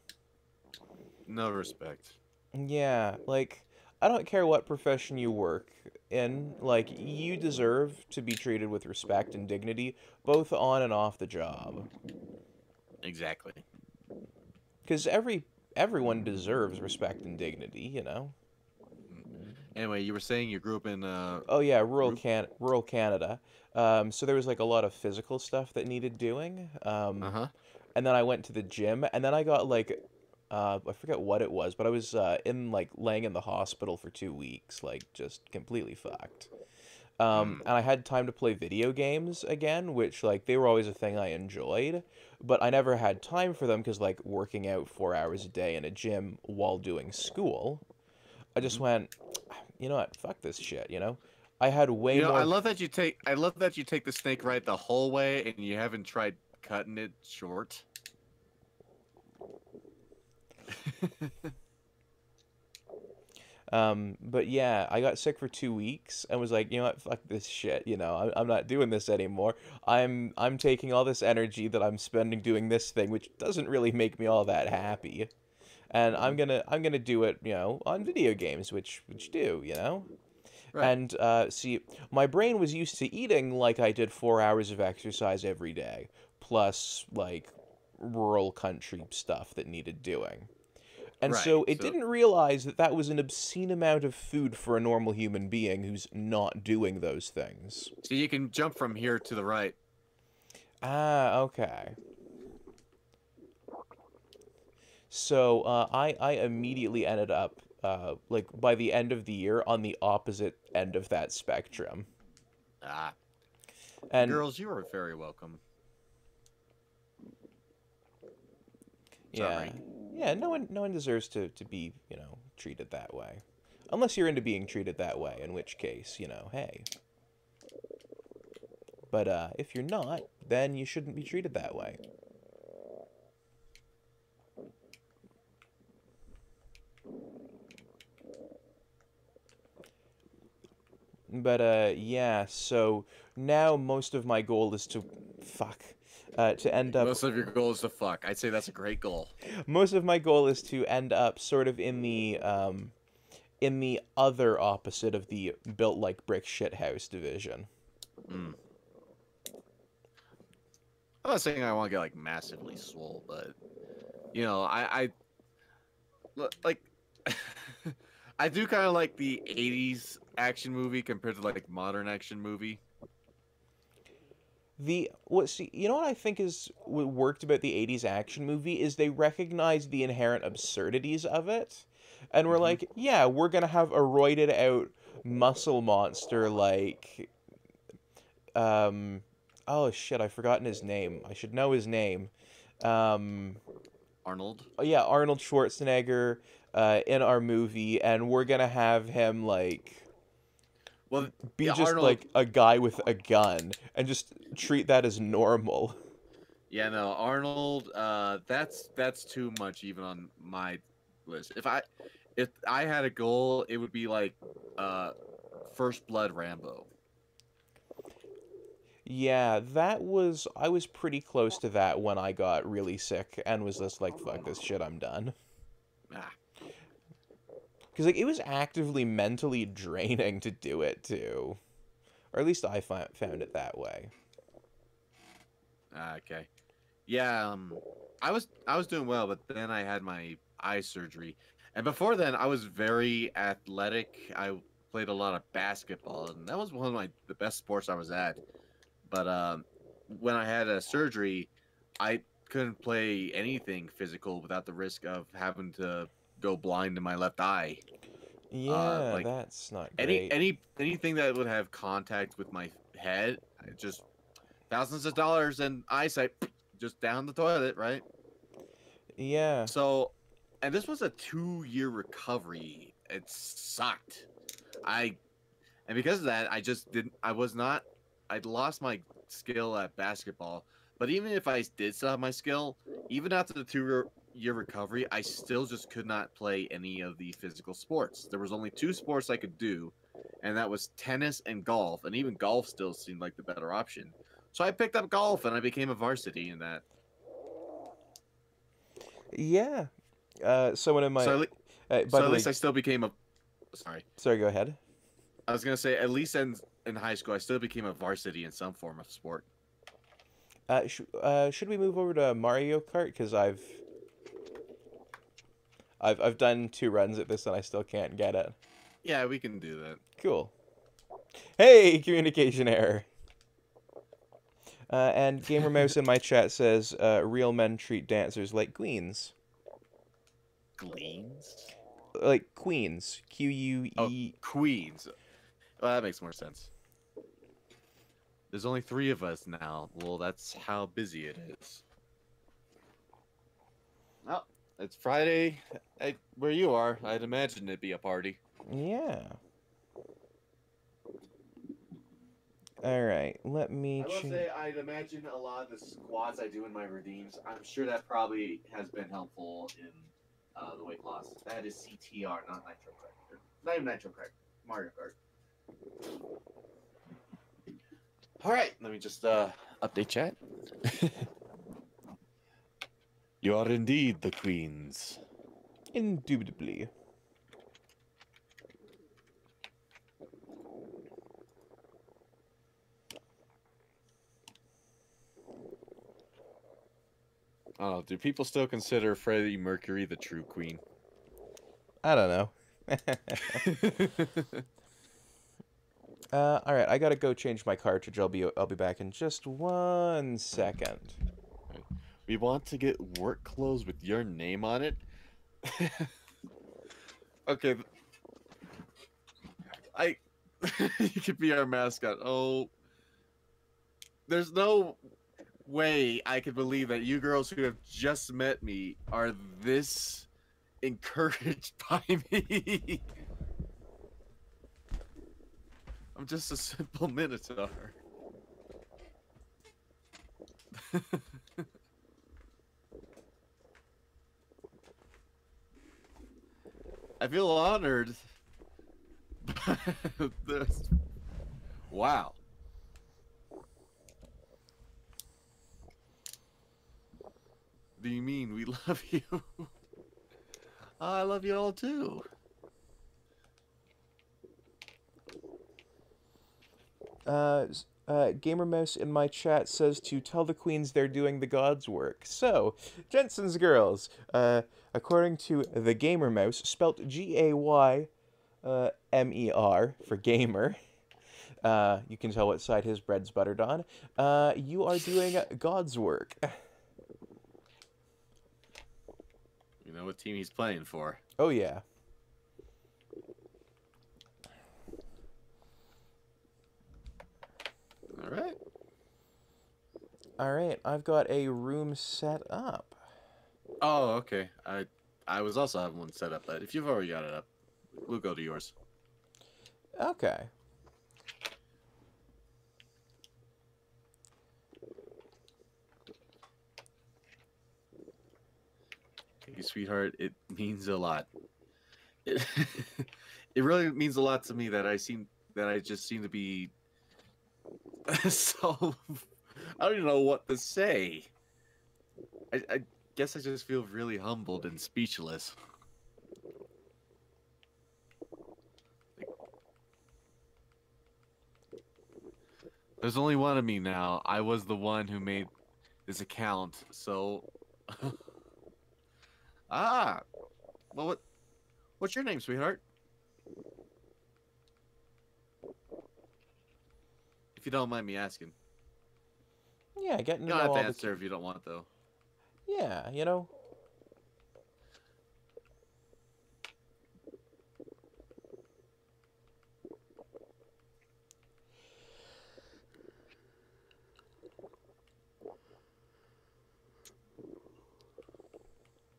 No respect. Yeah, like I don't care what profession you work in, like you deserve to be treated with respect and dignity, both on and off the job. Exactly. Because everyone deserves respect and dignity, you know. Anyway, you were saying you grew up in Oh yeah, Ru- rural Canada. So there was like a lot of physical stuff that needed doing. uh-huh. And then I went to the gym, and then I got like, I forget what it was, but I was in like laying in the hospital for 2 weeks, like just completely fucked. Mm. And I had time to play video games again, which like they were always a thing I enjoyed, but I never had time for them because like working out 4 hours a day in a gym while doing school. I just Mhm. went, you know what, fuck this shit, you know? I had way You know, I more. love that you take, I love that you take the snake right the whole way and you haven't tried cutting it short. But yeah, I got sick for 2 weeks and was like, you know what, fuck this shit. You know, I'm not doing this anymore. I'm taking all this energy that I'm spending doing this thing, which doesn't really make me all that happy, and Mhm. I'm gonna do it, you know, on video games, which do, you know. Right. And see, my brain was used to eating like I did 4 hours of exercise every day, plus like rural country stuff that needed doing. And Right. so it So, didn't realize that that was an obscene amount of food for a normal human being who's not doing those things. so you can jump from here to the right. Ah, okay. So I immediately ended up, like, by the end of the year, on the opposite end of that spectrum. Ah, And girls, you are very welcome. yeah, Sorry. yeah, no one deserves to be, you know, treated that way. Unless you're into being treated that way, in which case, you know, hey. But if you're not, then you shouldn't be treated that way. But yeah, so now most of my goal is to fuck to end up Most of your goal is to fuck. I'd say that's a great goal. most of my goal is to end up sort of in the other opposite of the built like brick shithouse division. Mm. I'm not saying I want to get like massively swole, but you know, like I do kind of like the '80s action movie compared to like modern action movie. The what see you know what I think is what worked about the 80s action movie is they recognized the inherent absurdities of it and were Hmm. like, yeah, we're gonna have a roided out muscle monster like um oh shit, I've forgotten his name. I should know his name. Um Arnold. oh, yeah, Arnold Schwarzenegger in our movie, and we're gonna have him like Well, be yeah, just Arnold. like a guy with a gun and just treat that as normal. Yeah, no, Arnold. That's too much even on my list. If I had a goal, it would be like, uh, First Blood Rambo. Yeah, I was pretty close to that when I got really sick and was just like, fuck this shit, I'm done. Ah, Because like it was actively mentally draining to do it too, or at least found it that way. okay. Yeah, I was doing well, but then I had my eye surgery, and before then I was very athletic. I played a lot of basketball, and that was one of the best sports I was at. But when I had a surgery, I couldn't play anything physical without the risk of having to go blind in my left eye. Yeah, Like that's not great. anything that would have contact with my head, just thousands of dollars and eyesight just down the toilet, right? Yeah, So, and this was a 2-year recovery. It sucked. I and because of that, I just didn't. I was not. I'd lost my skill at basketball. But even if I did still have my skill, even after the year recovery, I still just could not play any of the physical sports. There was only two sports I could do, and that was tennis and golf. And even golf still seemed like the better option. So I picked up golf, and I became a varsity in that. Yeah. Someone in my. So at, By so the at way, least I still became a. Sorry, sorry. Go ahead. I was gonna say at least in high school I still became a varsity in some form of sport. Should we move over to Mario Kart? Because I've done 2 runs at this and I still can't get it. Yeah, we can do that. Cool. Hey, communication error. And Gamer Mouse in my chat says, real men treat dancers like queens. Gleans? Like queens. QUE. Oh, queens. Well, that makes more sense. There's only 3 of us now. Well, that's how busy it is. Oh, it's Friday. Where you are, I'd imagine it'd be a party. Yeah. Alright, let me I will say, I'd imagine a lot of the squats I do in my redeems, I'm sure that probably has been helpful in the weight loss. That is CTR, not Nitro Kart. Not even Nitro Kart. Mario Kart. Alright, let me just update chat. You are indeed the queens. Indubitably. Oh, do people still consider Freddie Mercury the true queen? I don't know. Alright, I gotta go change my cartridge. I'll be back in just 1 second. We want to get work clothes with your name on it. Okay. You could be our mascot. Oh. There's no way I can believe that you girls who have just met me are this encouraged by me. I'm just a simple minotaur. I feel honored. This. Wow. Do you mean we love you? I love you all too. Gamer Mouse in my chat says to tell the queens they're doing the God's work. So, Jensen's girls, according to the Gamer Mouse, spelt Gaymer for gamer. You can tell what side his bread's buttered on. You are doing God's work. You know what team he's playing for. Oh, yeah. All right. All right, I've got a room set up. Oh, okay. I was also having one set up, but if you've already got it up, we'll go to yours. Okay. Hey, sweetheart, it means a lot. It, it really means a lot to me that I just seem to be so. I don't even know what to say. I guess I just feel really humbled and speechless. There's only one of me now. I was the one who made this account, so. Ah, well, what's your name, sweetheart? If you don't mind me asking. Yeah, getting You to don't know have all to the... answer if you don't want, though. Yeah, you know.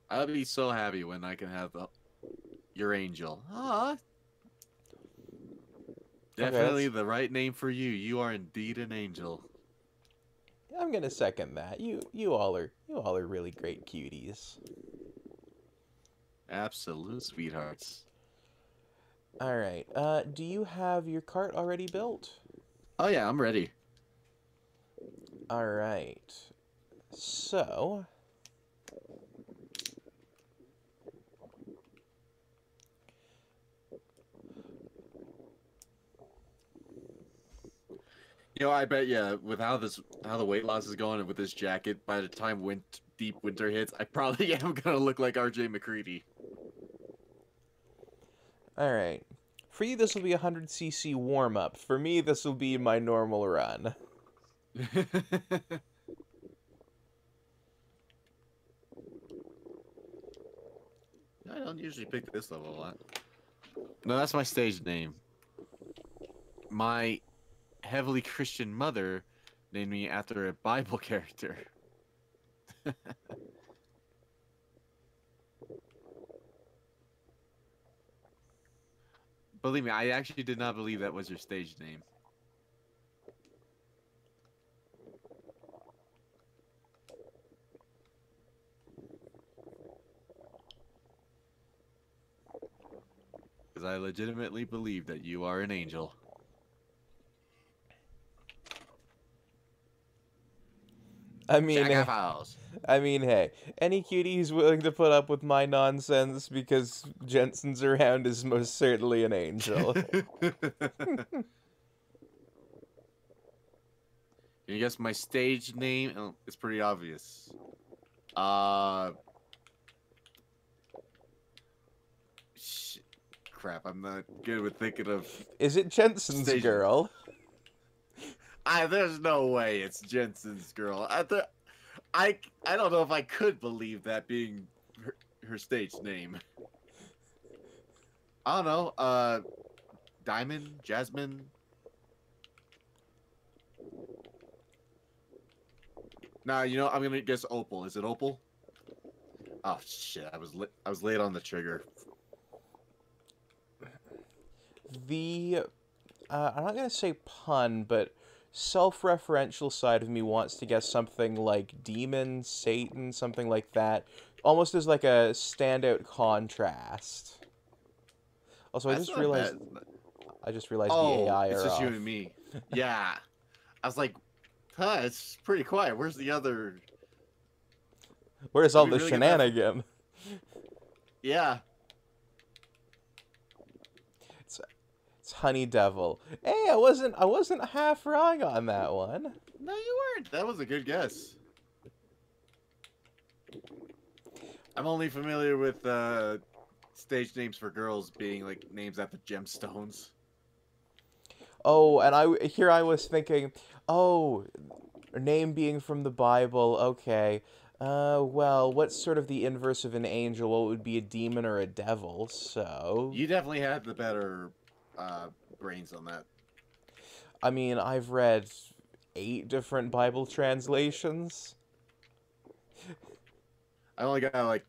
I'll be so happy when I can have your angel. Ah, definitely the right name for you. You are indeed an angel. I'm gonna second that. You all are really great cuties. Absolute sweethearts. All right. Do you have your cart already built? Oh yeah, I'm ready. All right. So, I bet with how the weight loss is going and with this jacket, by the time deep winter hits, I probably am gonna look like RJ McCready. all right. For you, this will be a 100cc warm up. For me, this will be my normal run. I don't usually pick this level a lot. No, that's my stage name. My heavily Christian mother named me after a Bible character. Believe me, I actually did not believe that was your stage name. Because I legitimately believe that you are an angel. I mean, Jack House. hey, any cutie who's willing to put up with my nonsense because Jensen's around is most certainly an angel. Can you guess my stage name? Oh, it's pretty obvious. Crap, I'm not good with thinking of Is it Jensen's stage. girl? There's no way it's Jensen's girl. I don't know if I could believe that being her stage name. I don't know. Diamond, Jasmine. Nah, I'm gonna guess Opal. Is it Opal? Oh shit! I was late on the trigger. I'm not gonna say pun, but self-referential side of me wants to guess something like demon, Satan, something like that, almost as like a standout contrast. Also, That's not bad. I just realized the Oh, AI it's are just you off. and me. Yeah. I was like, huh, it's pretty quiet. Where's the other? Where's Did all we the really get that? shenanigan? Yeah. It's Honey Devil. Hey, I wasn't half wrong on that one. No, you weren't. That was a good guess. I'm only familiar with stage names for girls being like names after gemstones. Oh, and I was thinking, oh, name being from the Bible. Okay. Well, what's sort of the inverse of an angel? Well, it would be a demon or a devil. So, You definitely had the better uh, brains on that. I mean, I've read 8 different Bible translations. I only got like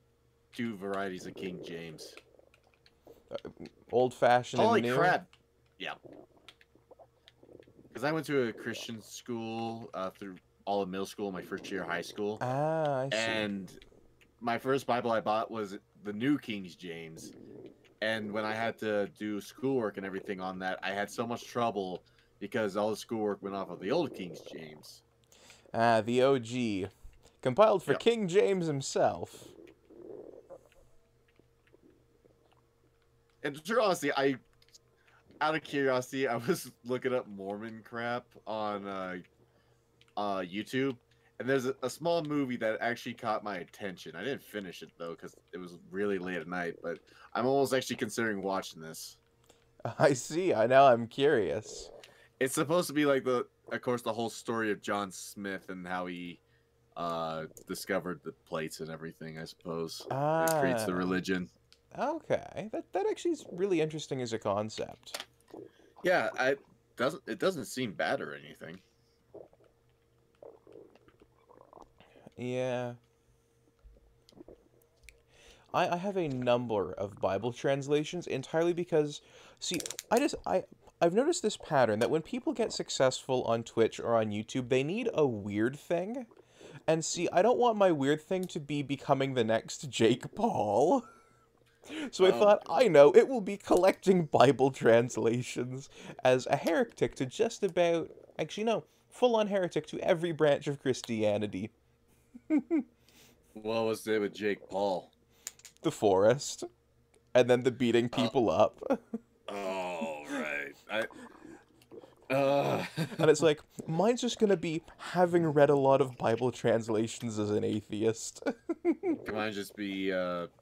2 varieties of King James. Old fashioned and Holy new. crap! Yeah. Because I went to a Christian school through all of middle school, my first year of high school. Ah, I see. And my first Bible I bought was the New King James. And when I had to do schoolwork and everything on that, I had so much trouble because all the schoolwork went off of the old King James. Ah, the OG. Compiled for Yep. King James himself. And true honestly, out of curiosity, I was looking up Mormon crap on YouTube, and there's a small movie that actually caught my attention. I didn't finish it though because it was really late at night, but I'm almost actually considering watching this. I see. I'm curious. It's supposed to be like of course, the whole story of John Smith and how he discovered the plates and everything. I suppose it creates the Ah, religion. okay. That actually is really interesting as a concept. Yeah, it doesn't seem bad or anything. Yeah. I have a number of Bible translations entirely because, see, I've noticed this pattern that when people get successful on Twitch or on YouTube, they need a weird thing. And see, I don't want my weird thing to be becoming the next Jake Paul. So I thought, I know, it will be collecting Bible translations as a heretic to just about, actually, no, full-on heretic to every branch of Christianity. What was it with Jake Paul? The forest, and then the beating Uh, people up. oh, right. Uh, And it's like, mine's just gonna be having read a lot of Bible translations as an atheist. Can I just be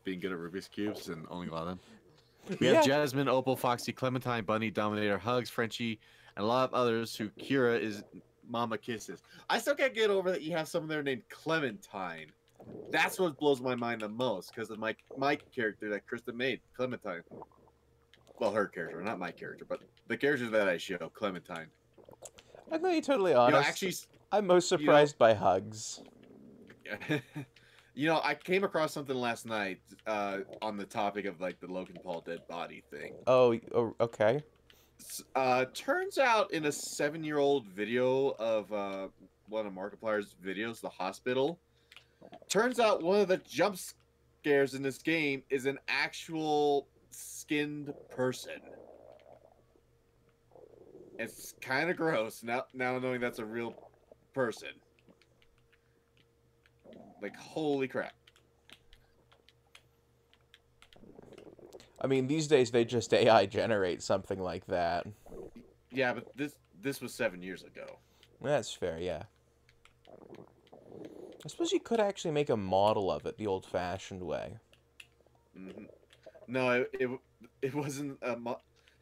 being good at Rubik's cubes and owning a lot of them? We have Yeah. Jasmine, Opal, Foxy, Clementine, Bunny, Dominator, Hugs, Frenchie, and a lot of others who Kira is Mama Kisses. I still can't get over that you have someone there named Clementine. That's what blows my mind the most because of my character that Krista made, Clementine. Well, her character, not my character, but the character that I show, Clementine. I'm gonna be totally You know, honest. actually, I'm most surprised by Hugs. you know, I came across something last night on the topic of like the Logan Paul dead body thing. Oh, okay. Turns out in a 7-year-old video of one of Markiplier's videos, the hospital. Turns out one of the jump scares in this game is an actual skinned person. It's kind of gross now knowing that's a real person. Like, holy crap. I mean, these days they just AI generate something like that. Yeah, but this was 7 years ago. That's fair, yeah. I suppose you could actually make a model of it the old-fashioned way. Mm-hmm. No, it wasn't it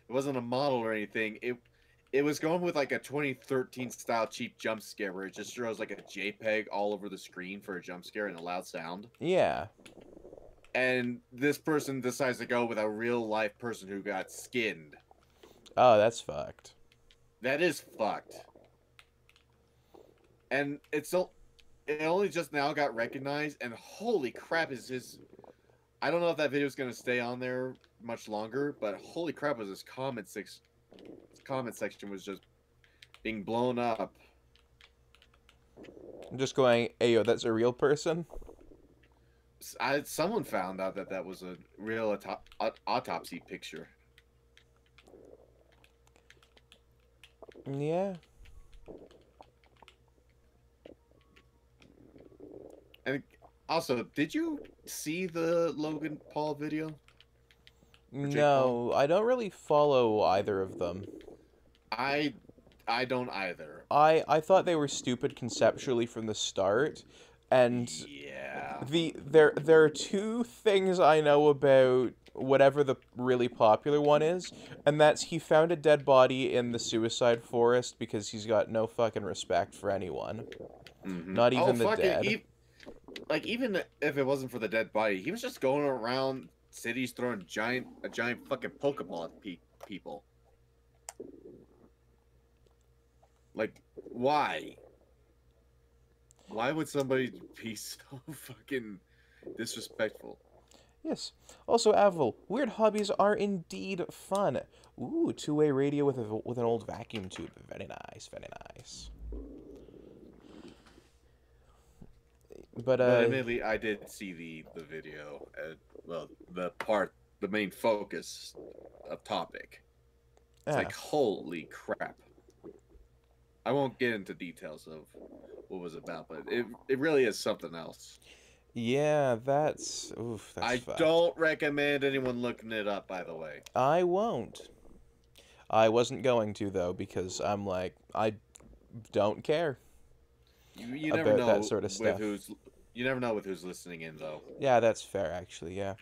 wasn't a model or anything. It was going with like a 2013 style cheap jump scare where it just shows like a JPEG all over the screen for a jump scare and a loud sound. Yeah. And this person decides to go with a real life person who got skinned. Oh, that's fucked. That is fucked. And it only just now got recognized, and holy crap, is his... I don't know if that video is going to stay on there much longer, but holy crap, was his comment section was just being blown up. I'm just going, ayo, that's a real person? Someone found out that that was a real autopsy picture. Yeah. And also, did you see the Logan Paul video? No, I don't really follow either of them. I don't either. I thought they were stupid conceptually from the start, and Yeah. there are two things I know about whatever the really popular one is, and that's he found a dead body in the suicide forest because he's got no fucking respect for anyone. Mm-hmm. Not even the dead. Even if it wasn't for the dead body, he was just going around cities throwing a giant fucking Pokeball at people. Like, why? Why would somebody be so fucking disrespectful? Yes. Also, Avril, weird hobbies are indeed fun. Ooh, two-way radio with an old vacuum tube. Very nice, very nice. But admittedly, I did see the video. Well, the main focus of topic. It's like, holy crap. I won't get into details of what it was about, but it really is something else. Yeah, that's I fucked. don't recommend anyone looking it up, by the way. I won't. I wasn't going to, though, because I'm like, I don't care. You never about know that sort of with stuff. you never know with who's listening in, though. Yeah, that's fair, actually, yeah.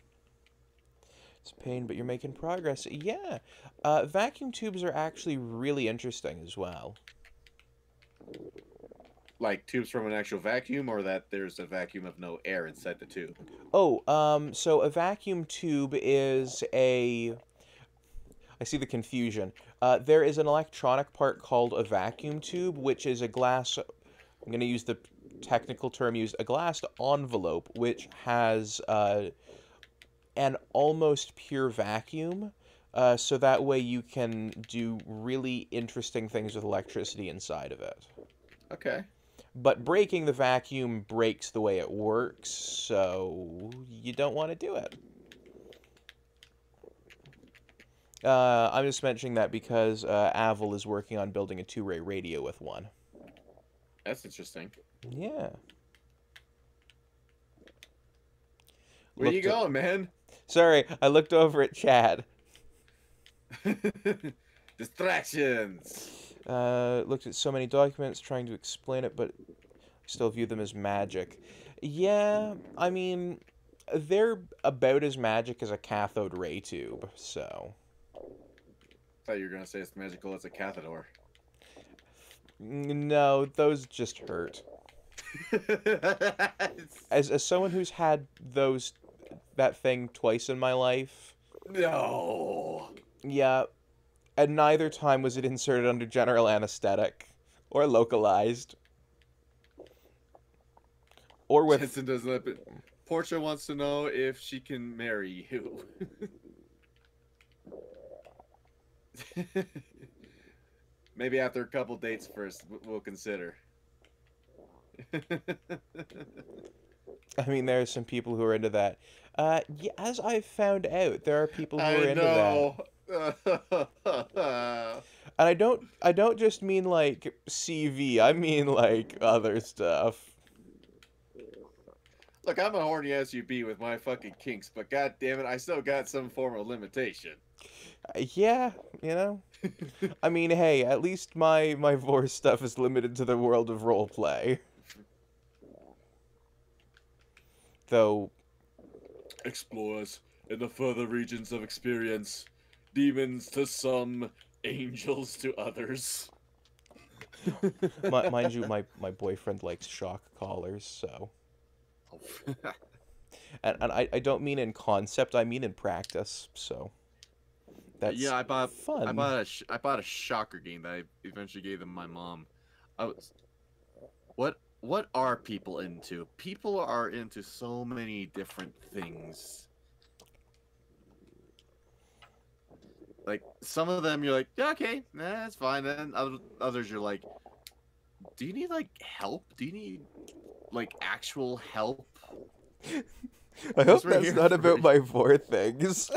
It's a pain, but you're making progress. Yeah. Vacuum tubes are actually really interesting as well. Like tubes from an actual vacuum, or that there's a vacuum of no air inside the tube? Oh, so a vacuum tube is a... I see the confusion. There is an electronic part called a vacuum tube, which is a glass... I'm going to use the technical term used, a glass envelope, which has an almost pure vacuum, so that way you can do really interesting things with electricity inside of it. Okay. But breaking the vacuum breaks the way it works, so you don't want to do it. I'm just mentioning that because Aval is working on building a two-way radio with one. That's interesting. Yeah. Where you Looked at... going, man? Sorry, I looked over at Chad. Distractions. Looked at so many documents trying to explain it, but still view them as magic. Yeah, I mean, they're about as magic as a cathode ray tube, so... I thought you were gonna say it's magical as a catheter. No, those just hurt. As someone who's had that thing twice in my life... No. Yeah, at neither time was it inserted under general anesthetic, or localized. Or with... Jensen doesn't let it. Portia wants to know if she can marry you. Maybe after a couple dates first, we'll consider. I mean, there are some people who are into that. Yeah, as I've found out, there are people who are into that. And I don't just mean like CV. I mean like other stuff. Look, I'm a horny SUB with my fucking kinks, but god damn it, I still got some form of limitation. Yeah, you know. I mean, hey, at least my vor stuff is limited to the world of roleplay. Though, Explorers in the further regions of experience, demons to some, angels to others. mind you, my boyfriend likes shock collars, so. And I don't mean in concept, I mean in practice, so. That's yeah, I bought fun. I bought a shocker game that I eventually gave them my mom. What are people into? People are into so many different things. Like some of them you're like, yeah, okay, nah, that's fine. Then others you're like, do you need like help? Do you need like actual help? I hope that's not about my vor things.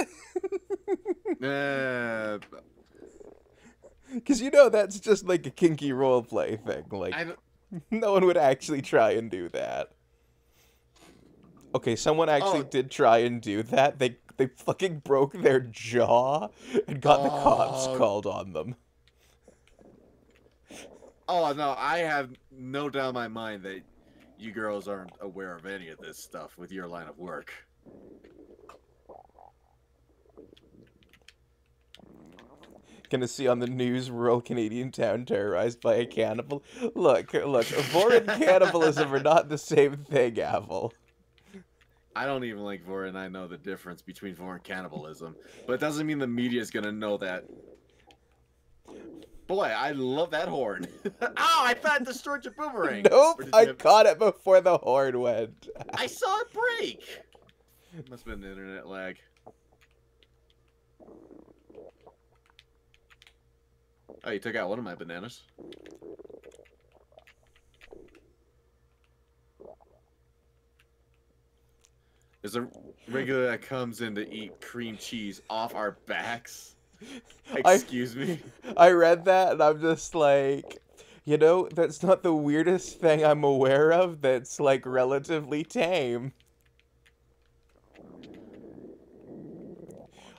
Because you know that's just like a kinky roleplay thing. Like, no one would actually try and do that. Okay, someone actually did try and do that. They fucking broke their jaw and got the cops called on them. Oh no, I have no doubt in my mind that you girls aren't aware of any of this stuff with your line of work. Gonna see on the news, rural Canadian town terrorized by a cannibal. Look, vor and cannibalism are not the same thing, Aval. I don't even like vor, and I know the difference between vor and cannibalism. But it doesn't mean the media is gonna know that. Boy, I love that horn. Ow, I thought it destroyed your boomerang. Nope, I caught it before the horn went. I saw it break. Must have been internet lag. Oh, you took out one of my bananas. There's a regular that comes in to eat cream cheese off our backs. Excuse me? I read that and I'm just like, you know, that's not the weirdest thing I'm aware of that's like relatively tame.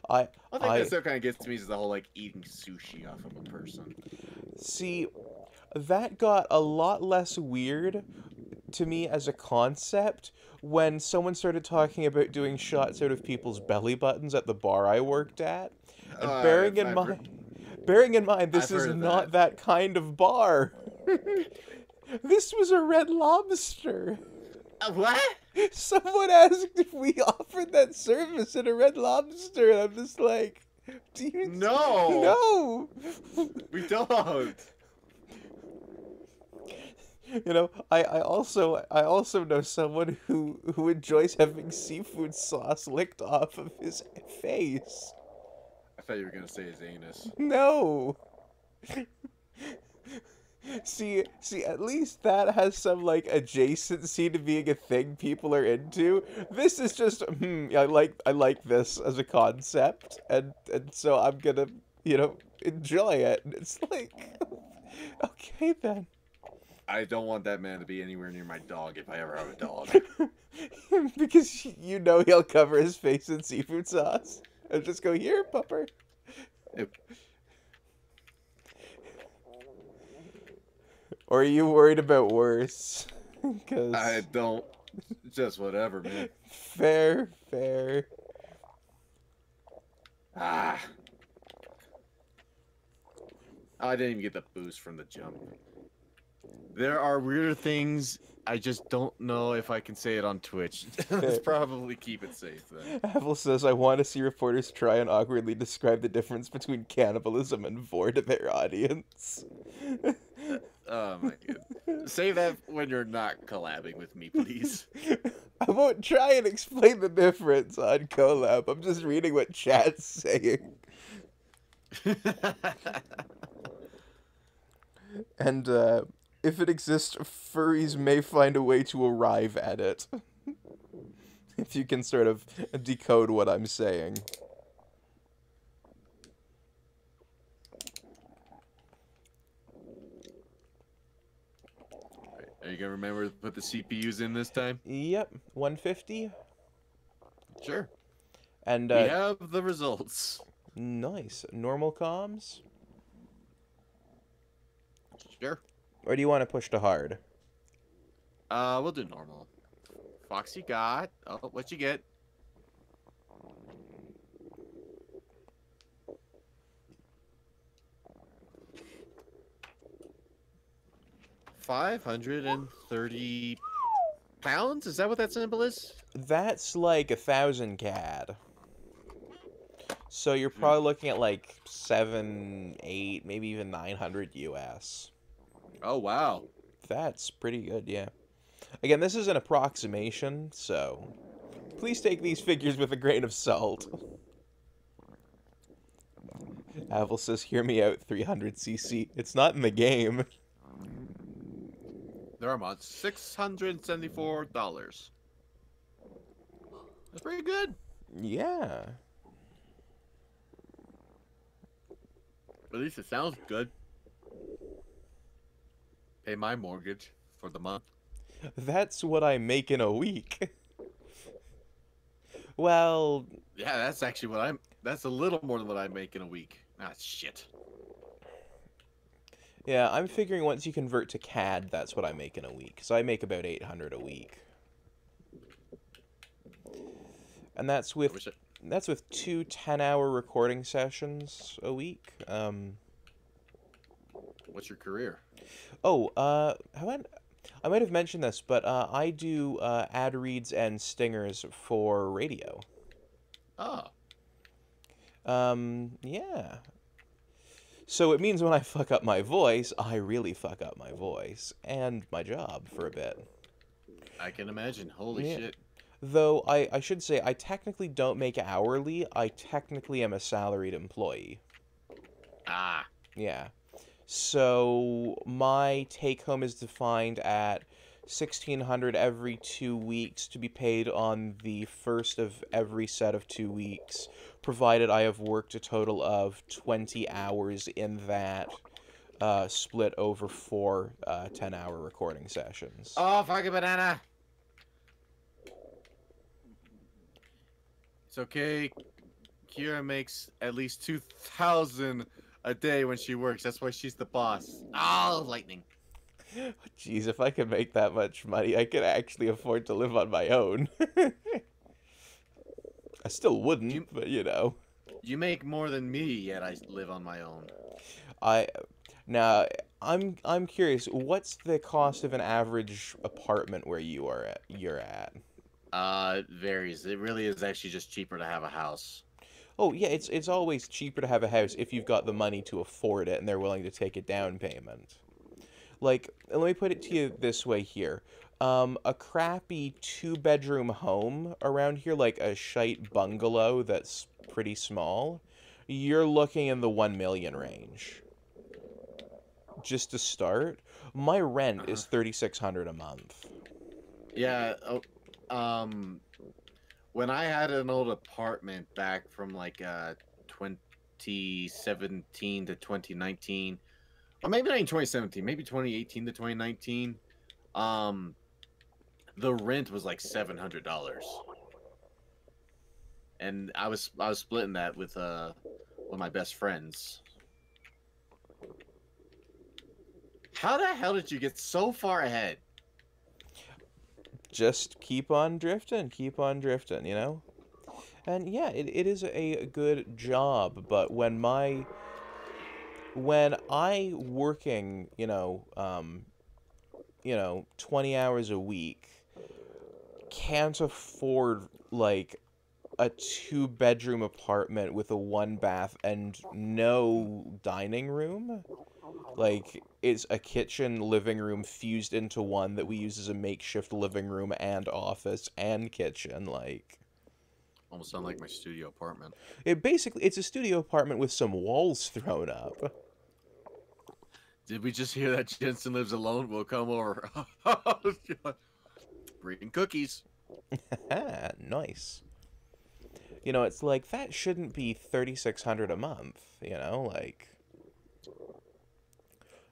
I think that still kind of gets me is the whole like eating sushi off of a person. See, that got a lot less weird to me as a concept when someone started talking about doing shots out of people's belly buttons at the bar I worked at. And bearing in mind, this is not that kind of bar. This was a Red Lobster. What? Someone asked if we offered that service at a Red Lobster, and I'm just like, do you... No! No! We don't! You know, I also know someone who enjoys having seafood sauce licked off of his face. I thought you were gonna say his anus. No! See, at least that has some like adjacency to being a thing people are into. This is just, I like this as a concept, and so I'm gonna, enjoy it. And it's like, okay then. I don't want that man to be anywhere near my dog if I ever have a dog. Because you know he'll cover his face in seafood sauce. And just go, here, pupper. Or are you worried about worse? I Because don't. Just whatever, man. fair, fair. Ah. I didn't even get the boost from the jump. There are weirder things. I just don't know if I can say it on Twitch. Let's probably keep it safe then. Apple says, I want to see reporters try and awkwardly describe the difference between cannibalism and vor to their audience. Oh my god. Save that when you're not collabing with me, please. I won't try and explain the difference on collab. I'm just reading what chat's saying. And if it exists, furries may find a way to arrive at it. If you can sort of decode what I'm saying. Are you gonna remember to put the CPUs in this time? Yep, 150. Sure. And We have the results. nice. Normal comms? Sure. Or do you want to push to hard? We'll do normal. Foxy got. Oh, what you get? £530. Is that what that symbol is? That's like 1,000 CAD. So you're probably looking at like 7, 8, maybe even 900 US. Oh wow. That's pretty good, yeah. Again, this is an approximation, so please take these figures with a grain of salt. Avel says, hear me out, 300cc. It's not in the game. There are mods. $674. That's pretty good. Yeah. At least it sounds good. Pay my mortgage for the month. That's what I make in a week. Well, Yeah, that's actually what I'm. That's a little more than what I make in a week. Ah, shit. yeah, I'm figuring once you convert to CAD, that's what I make in a week. So I make about 800 a week. And that's with two 10-hour recording sessions a week. What's your career? Oh, I might have mentioned this, but I do ad reads and stingers for radio. Oh. Yeah. So it means when I fuck up my voice, I really fuck up my voice and my job for a bit. I can imagine. Holy Yeah. shit. Though I should say I technically don't make hourly. I technically am a salaried employee. Ah. Yeah. So my take home is defined at 1,600 every 2 weeks to be paid on the first of every set of 2 weeks, provided I have worked a total of 20 hours in that, split over 4 10-hour recording sessions. Oh, fucking banana. It's okay. Kira makes at least 2,000 a day when she works. That's why she's the boss. Oh, lightning. Jeez, if I could make that much money, I could actually afford to live on my own. I still wouldn't, but you know. You make more than me, yet I live on my own. Now I'm curious, what's the cost of an average apartment where you're at? It varies. It really is actually just cheaper to have a house. Oh, yeah, it's always cheaper to have a house if you've got the money to afford it and they're willing to take a down payment. Like, let me put it to you this way here. A crappy 2-bedroom home around here, like a shite bungalow that's pretty small, you're looking in the 1 million range. just to start, my rent Uh-huh. is $3,600 a month. Yeah. When I had an old apartment back from like 2017 to 2019, or maybe not even 2017, maybe 2018 to 2019, um, the rent was like $700, and I was splitting that with one of my best friends. How the hell did you get so far ahead? Just keep on drifting, you know? And yeah, it is a good job, but when I working, 20 hours a week, can't afford like a two-bedroom apartment with a one bath and no dining room. Like, it's a kitchen, living room fused into one that we use as a makeshift living room and office and kitchen. Like, Almost sound like my studio apartment. it's a studio apartment with some walls thrown up. Did we just hear that Jensen lives alone? We'll come over. Bring cookies. Nice. It's like that shouldn't be 3,600 a month, like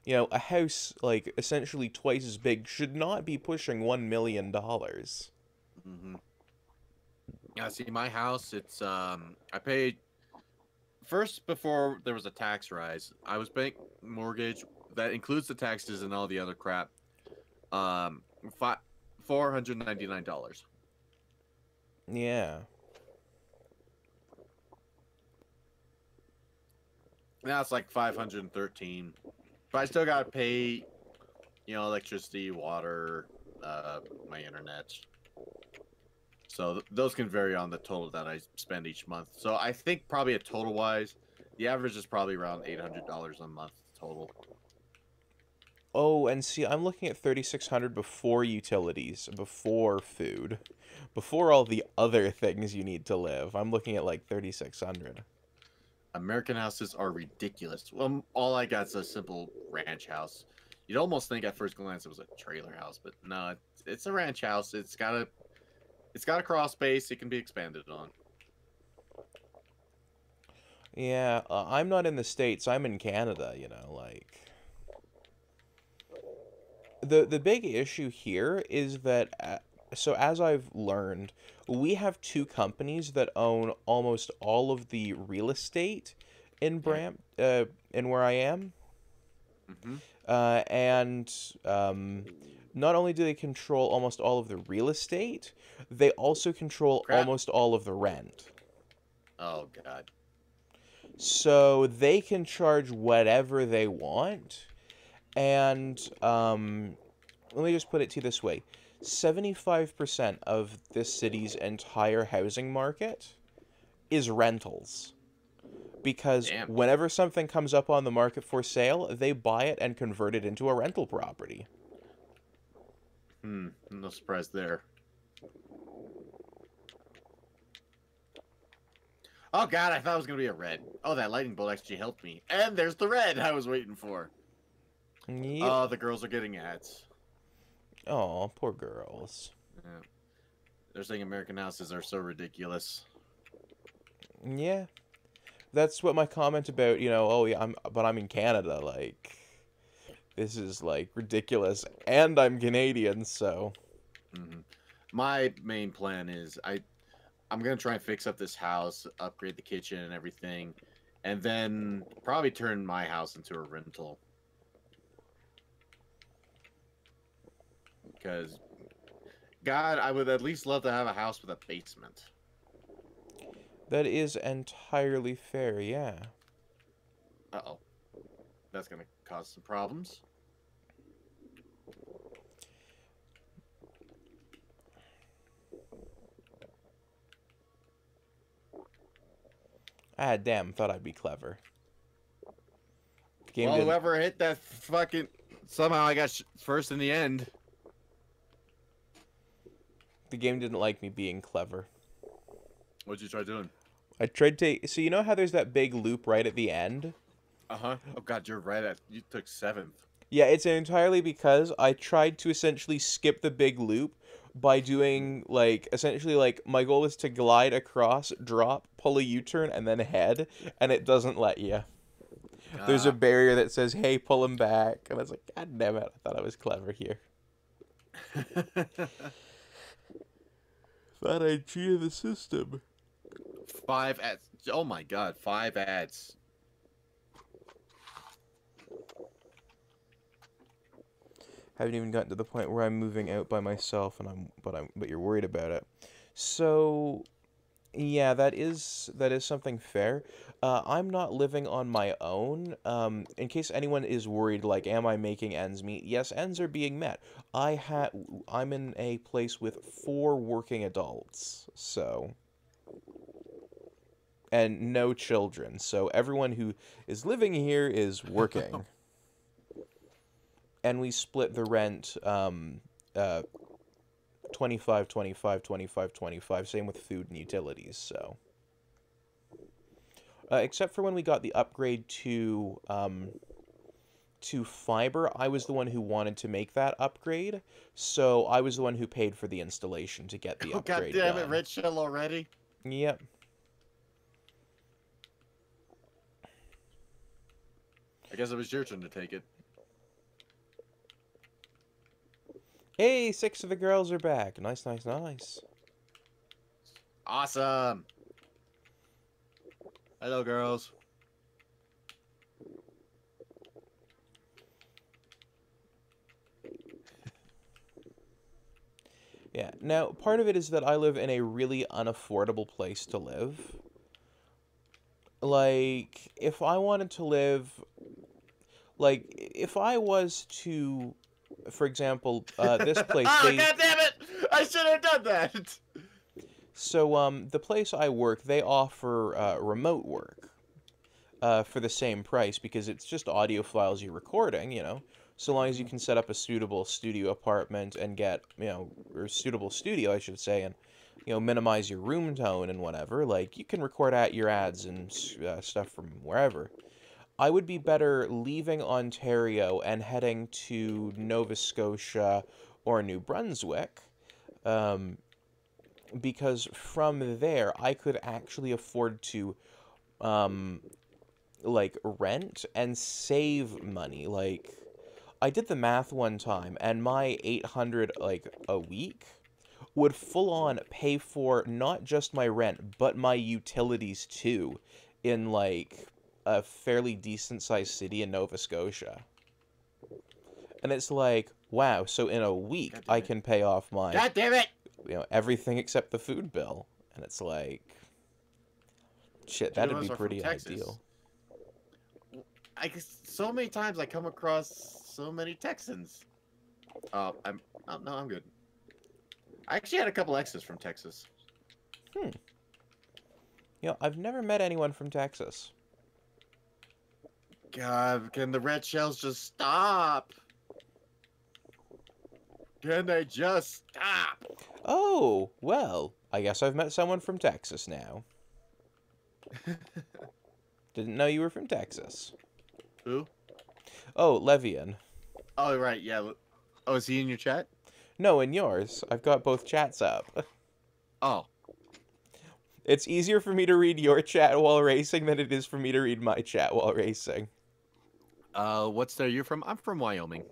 a house like essentially twice as big should not be pushing $1 million. Mm-hmm. Yeah, see, my house, it's I paid first before there was a tax rise. I was paying mortgage that includes the taxes and all the other crap. Um, $499. Yeah. Now it's like 513. But I still gotta pay, electricity, water, my internet. So those can vary on the total that I spend each month. So I think probably a total wise, the average is probably around $800 a month total. Oh, and see, I'm looking at 3,600 before utilities, before food, before all the other things you need to live. I'm looking at like 3,600. American houses are ridiculous. Well, all I got is a simple ranch house. You'd almost think at first glance it was a trailer house, but no, it's a ranch house. It's got a crawl space. It can be expanded on. Yeah, I'm not in the States. I'm in Canada, like the big issue here is that so as I've learned, we have two companies that own almost all of the real estate Yeah. in where I am. Mm-hmm. And not only do they control almost all of the real estate, they also control Crap. almost all of the rent. Oh God. So they can charge whatever they want. And let me just put it to you this way: 75% of this city's entire housing market is rentals. Because Damn. whenever something comes up on the market for sale, they buy it and convert it into a rental property. No surprise there. Oh God, I thought it was gonna be a red. Oh, that lightning bolt actually helped me. And there's the red I was waiting for. Yep. Oh, the girls are getting ads. Oh, poor girls. Yeah. They're saying American houses are so ridiculous. Yeah. That's what my comment about, oh yeah, I'm in Canada, like this is like ridiculous, and I'm Canadian, so Mm-hmm. My main plan is I'm gonna try and fix up this house, upgrade the kitchen and everything, and then probably turn my house into a rental. Because, God, I would at least love to have a house with a basement. that is entirely fair, yeah. Uh-oh. That's gonna cause some problems. Ah, damn, thought I'd be clever. Well, whoever hit that fucking... Somehow I got first in the end. The game didn't like me being clever. What'd you try doing? I tried to... So you know how there's that big loop right at the end? Uh-huh. Oh god, you're right at you took 7th. Yeah, it's entirely because I tried to essentially skip the big loop by doing, like, essentially, like, my goal is to glide across, drop, pull a U-turn, and then head, and it doesn't let you. There's a Ah. barrier that says, hey, pull him back, and I was like, God damn it, I thought I was clever here. Thought I cheated the system. 5 ads. Oh my god, 5 ads. Haven't even gotten to the point where I'm moving out by myself, and but you're worried about it. So, yeah, that is something fair. I'm not living on my own. In case anyone is worried, like, am I making ends meet? Yes, ends are being met. I'm in a place with 4 working adults, so, and no children. So everyone who is living here is working. And we split the rent 25, 25, 25, 25. Same with food and utilities, so. Except for when we got the upgrade to fiber, I was the one who wanted to make that upgrade, so I was the one who paid for the installation to get the Oh god upgrade damn it, done. red shell already. Yep. I guess it was your turn to take it. Hey, 6 of the girls are back. Nice, nice, nice. Awesome. Hello, girls. Yeah. Now, part of it is that I live in a really unaffordable place to live. Like, if I wanted to live, like, if I was to, for example, this place, Ah, they, god damn it! I should have done that. so, the place I work, they offer, remote work, for the same price, because it's just audio files you're recording, you know, so long as you can set up a suitable studio apartment and get, you know, or suitable studio, I should say, and, you know, minimize your room tone and whatever, like, you can record out your ads and stuff from wherever. I would be better leaving Ontario and heading to Nova Scotia or New Brunswick, um, because from there I could actually afford to, um, like, rent and save money. Like, I did the math one time, and my 800, like, a week would full on pay for not just my rent, but my utilities too, in, like, a fairly decent sized city in Nova Scotia. And it's like, wow, so in a week God damn I it. can pay off my, God damn it! you know, everything except the food bill. And it's like, shit, Two of that'd us be are from pretty Texas. ideal. I guess so many times I come across so many Texans. Oh, no, I'm good. I actually had a couple exes from Texas. You know, I've never met anyone from Texas. God, can the red shells just stop? Can they just stop? Oh, well, I guess I've met someone from Texas now. Didn't know you were from Texas. Who? Oh, Levian. Oh, right, yeah. Oh, is he in your chat? No, in yours. I've got both chats up. Oh. It's easier for me to read your chat while racing than it is for me to read my chat while racing. What state are you from? I'm from Wyoming.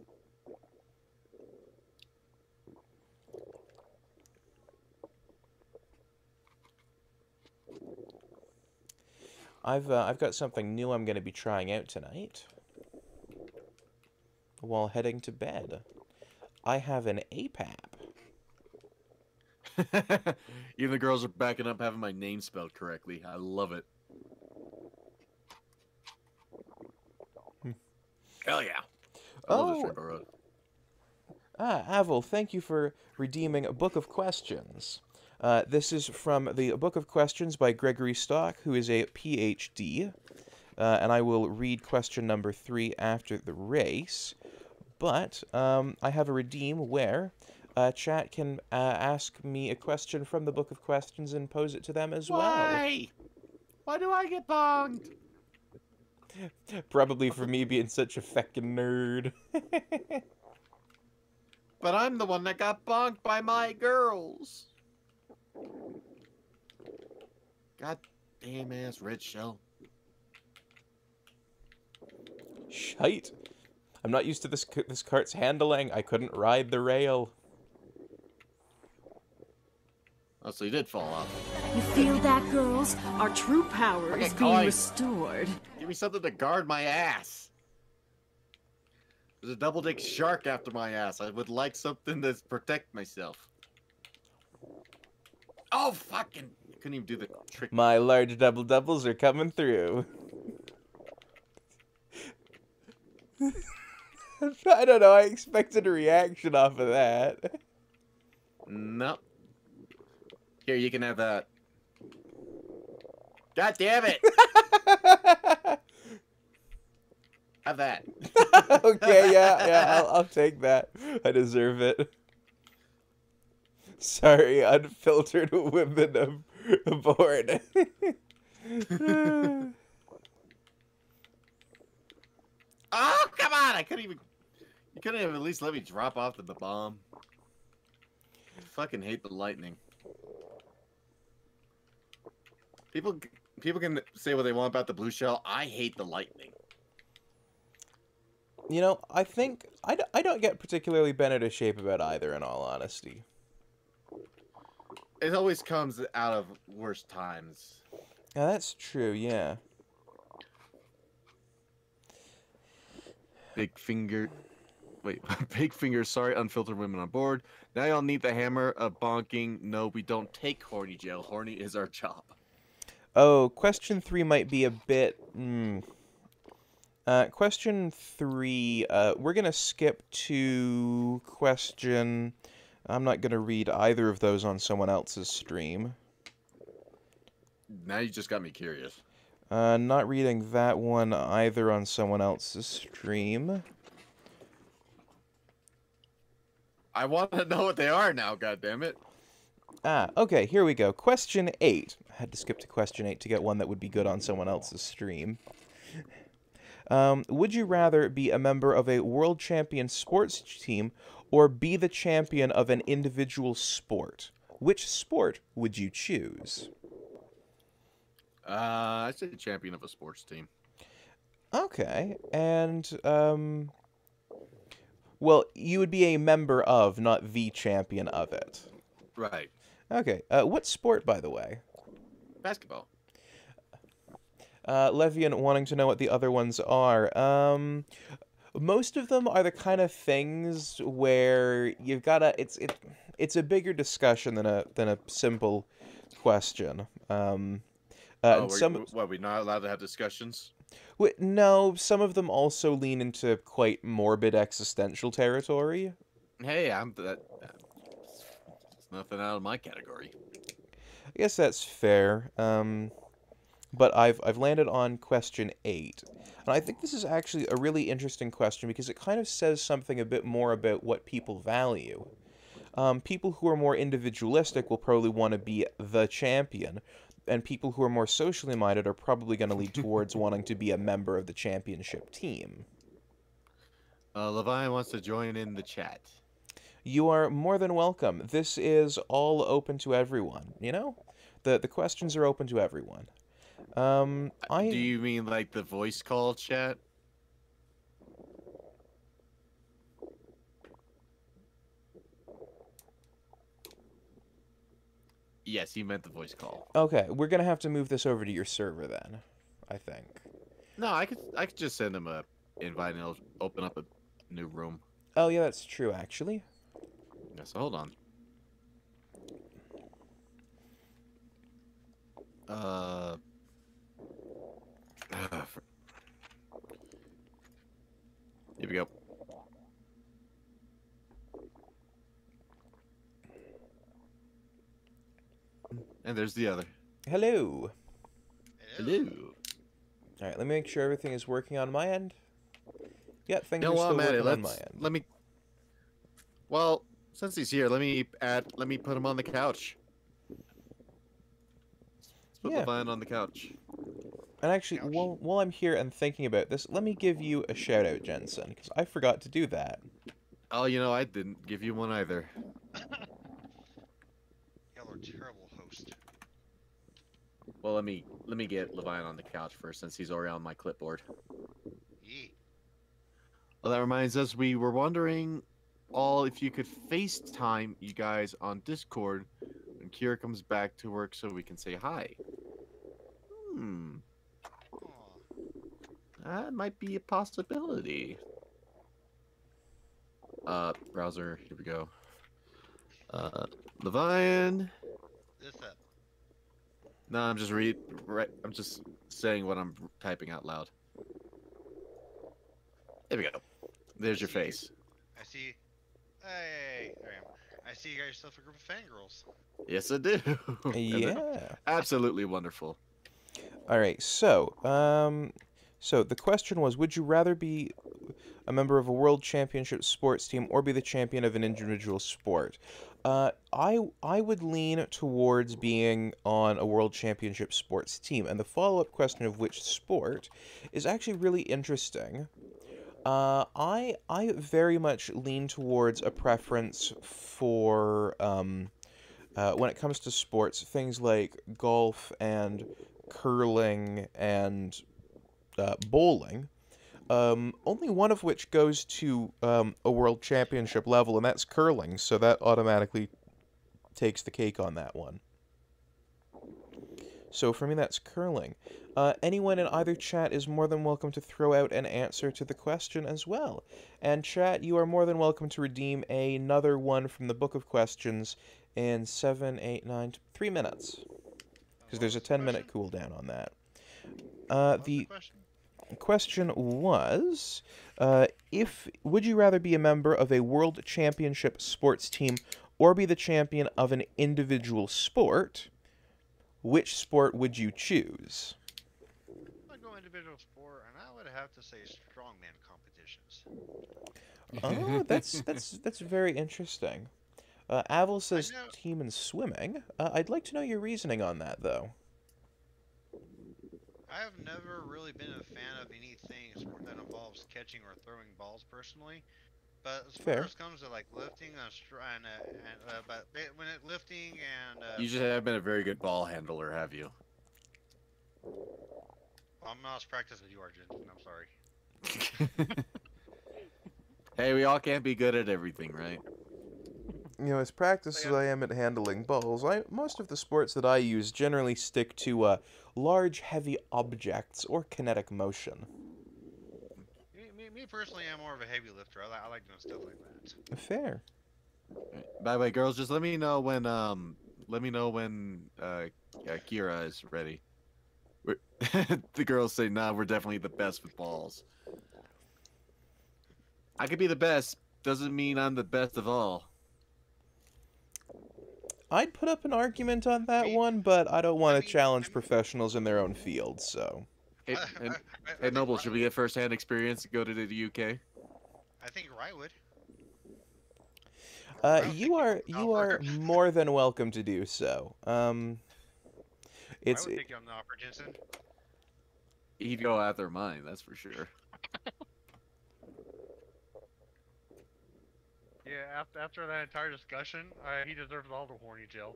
I've got something new I'm going to be trying out tonight while heading to bed. I have an APAP. Even the girls are backing up having my name spelled correctly. I love it. Hell yeah. I love this Rainbow Road. Avel, thank you for redeeming a Book of Questions. This is from the Book of Questions by Gregory Stock, who is a PhD. And I will read question number 3 after the race. But I have a redeem where chat can ask me a question from the Book of Questions and pose it to them as well. Why? Why do I get bonged? Probably for me being such a feckin' nerd. But I'm the one that got bonked by my girls. God damn ass red shell. Shite. I'm not used to this cart's handling. I couldn't ride the rail. Oh, so you did fall off. You feel that, girls? Our true power Okay, is being Koi. restored. Give me something to guard my ass. There's a double dick shark after my ass. I would like something to protect myself. Oh, fucking. I couldn't even do the trick. My large doubles are coming through. I don't know, I expected a reaction off of that. Nope. Here, you can have that. God damn it! Have that. Okay, yeah, I'll take that. I deserve it. Sorry, unfiltered women aboard. Oh, come on! I couldn't even. You couldn't have at least let me drop off the bomb. I fucking hate the lightning. People can say what they want about the blue shell. I hate the lightning. You know, I think I don't get particularly bent out of shape about either, in all honesty. It always comes out of worse times. Yeah, that's true, yeah. Big finger. Wait, big finger. Sorry, unfiltered women on board. Now y'all need the hammer of bonking. No, we don't take horny jail. Horny is our job. Oh, question 3 might be a bit... question 3, we're gonna skip to question... I'm not gonna read either of those on someone else's stream. Now you just got me curious. Not reading that one either on someone else's stream. I want to know what they are now, goddammit. Ah, okay, here we go. Question 8. I had to skip to question 8 to get one that would be good on someone else's stream. Would you rather be a member of a world champion sports team or be the champion of an individual sport? Which sport would you choose? I'd say the champion of a sports team. Okay, and, well, you would be a member of, not the champion of it. Right. Okay, what sport, by the way? Basketball. Levian wanting to know what the other ones are. Most of them are the kind of things where you've gotta, it's a bigger discussion than a simple question. We're not allowed to have discussions? No, some of them also lean into quite morbid existential territory. Hey, it's nothing out of my category. I guess that's fair. But I've landed on question 8. And I think this is actually a really interesting question because it kind of says something a bit more about what people value. People who are more individualistic will probably want to be the champion, and people who are more socially minded are probably going to lead towards wanting to be a member of the championship team. Levi wants to join in the chat. You are more than welcome. This is all open to everyone, you know? The questions are open to everyone. Do you mean like the voice call chat? Yes, you meant the voice call. Okay, we're gonna have to move this over to your server then, I think. No, I could just send him a invite and he'll open up a new room. Oh yeah, that's true actually. Yeah, so hold on. Here we go. And there's the other. Hello. Hello. Alright, let me make sure everything is working on my end. Yeah, things are while still I'm at working it, on my end. Well, since he's here, let me put him on the couch. Let's put Yeah. Levian on the couch. And actually, Couch. while I'm here and thinking about this, let me give you a shout out, Jensen, because I forgot to do that. Oh, I didn't give you one either. Y'all are terrible host. Well, let me get Levine on the couch first, since he's already on my clipboard. Yee. Well, that reminds us, we were wondering all if you could FaceTime you guys on Discord when Kira comes back to work so we can say hi. Aw. That might be a possibility. Browser, here we go. Levine. This up. No, I'm just I'm just saying what I'm typing out loud. There we go. There's your face. I see. Hey, there I am. I see you got yourself a group of fangirls. Yes, I do. And they're Yeah. absolutely wonderful. All right. So the question was, would you rather be a member of a world championship sports team or be the champion of an individual sport? I would lean towards being on a world championship sports team, and the follow-up question of which sport is actually really interesting. I very much lean towards a preference for when it comes to sports, things like golf and curling and bowling. Only one of which goes to a world championship level, and that's curling, so that automatically takes the cake on that one. So for me, that's curling. Anyone in either chat is more than welcome to throw out an answer to the question as well. And chat, you are more than welcome to redeem another one from the book of questions in 7, 8, 9, 3 minutes. Because there's a 10-minute cooldown on that. The question was, would you rather be a member of a world championship sports team or be the champion of an individual sport? Which sport would you choose? I'd go individual sport, and I would have to say strongman competitions. Oh, that's very interesting. Avel says team in swimming. I'd like to know your reasoning on that, though. I have never really been a fan of anything sport that involves catching or throwing balls personally. But as far as comes to like lifting but when it lifting and You just haven't been a very good ball handler, have you? I'm not as practiced as you are, Jensen. I'm sorry. Hey, we all can't be good at everything, right? As practiced as I am at handling balls, most of the sports that I use generally stick to large, heavy objects or kinetic motion. Me personally, I'm more of a heavy lifter. I like doing stuff like that. Fair. By the way, girls, just let me know when Kira is ready. The girls say, "Nah, we're definitely the best with balls." I could be the best, doesn't mean I'm the best of all. I'd put up an argument on that one, but I don't want to challenge professionals in their own field, so. Hey, Noble, should we get first-hand experience to go to the UK? I think Rye would. You are more than welcome to do so. I would take you on the offer, Jensen. He'd go after mine, that's for sure. Yeah, after that entire discussion, he deserves all the horny jail.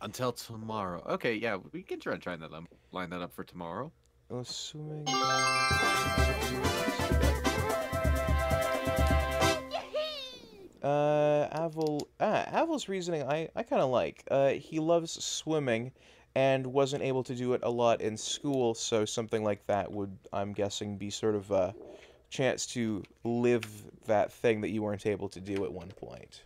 Until tomorrow. Okay, yeah, we can try that line that up for tomorrow. Assuming. Avel's reasoning I kind of like. He loves swimming and wasn't able to do it a lot in school, so something like that would, I'm guessing, be sort of a chance to live that thing that you weren't able to do at one point.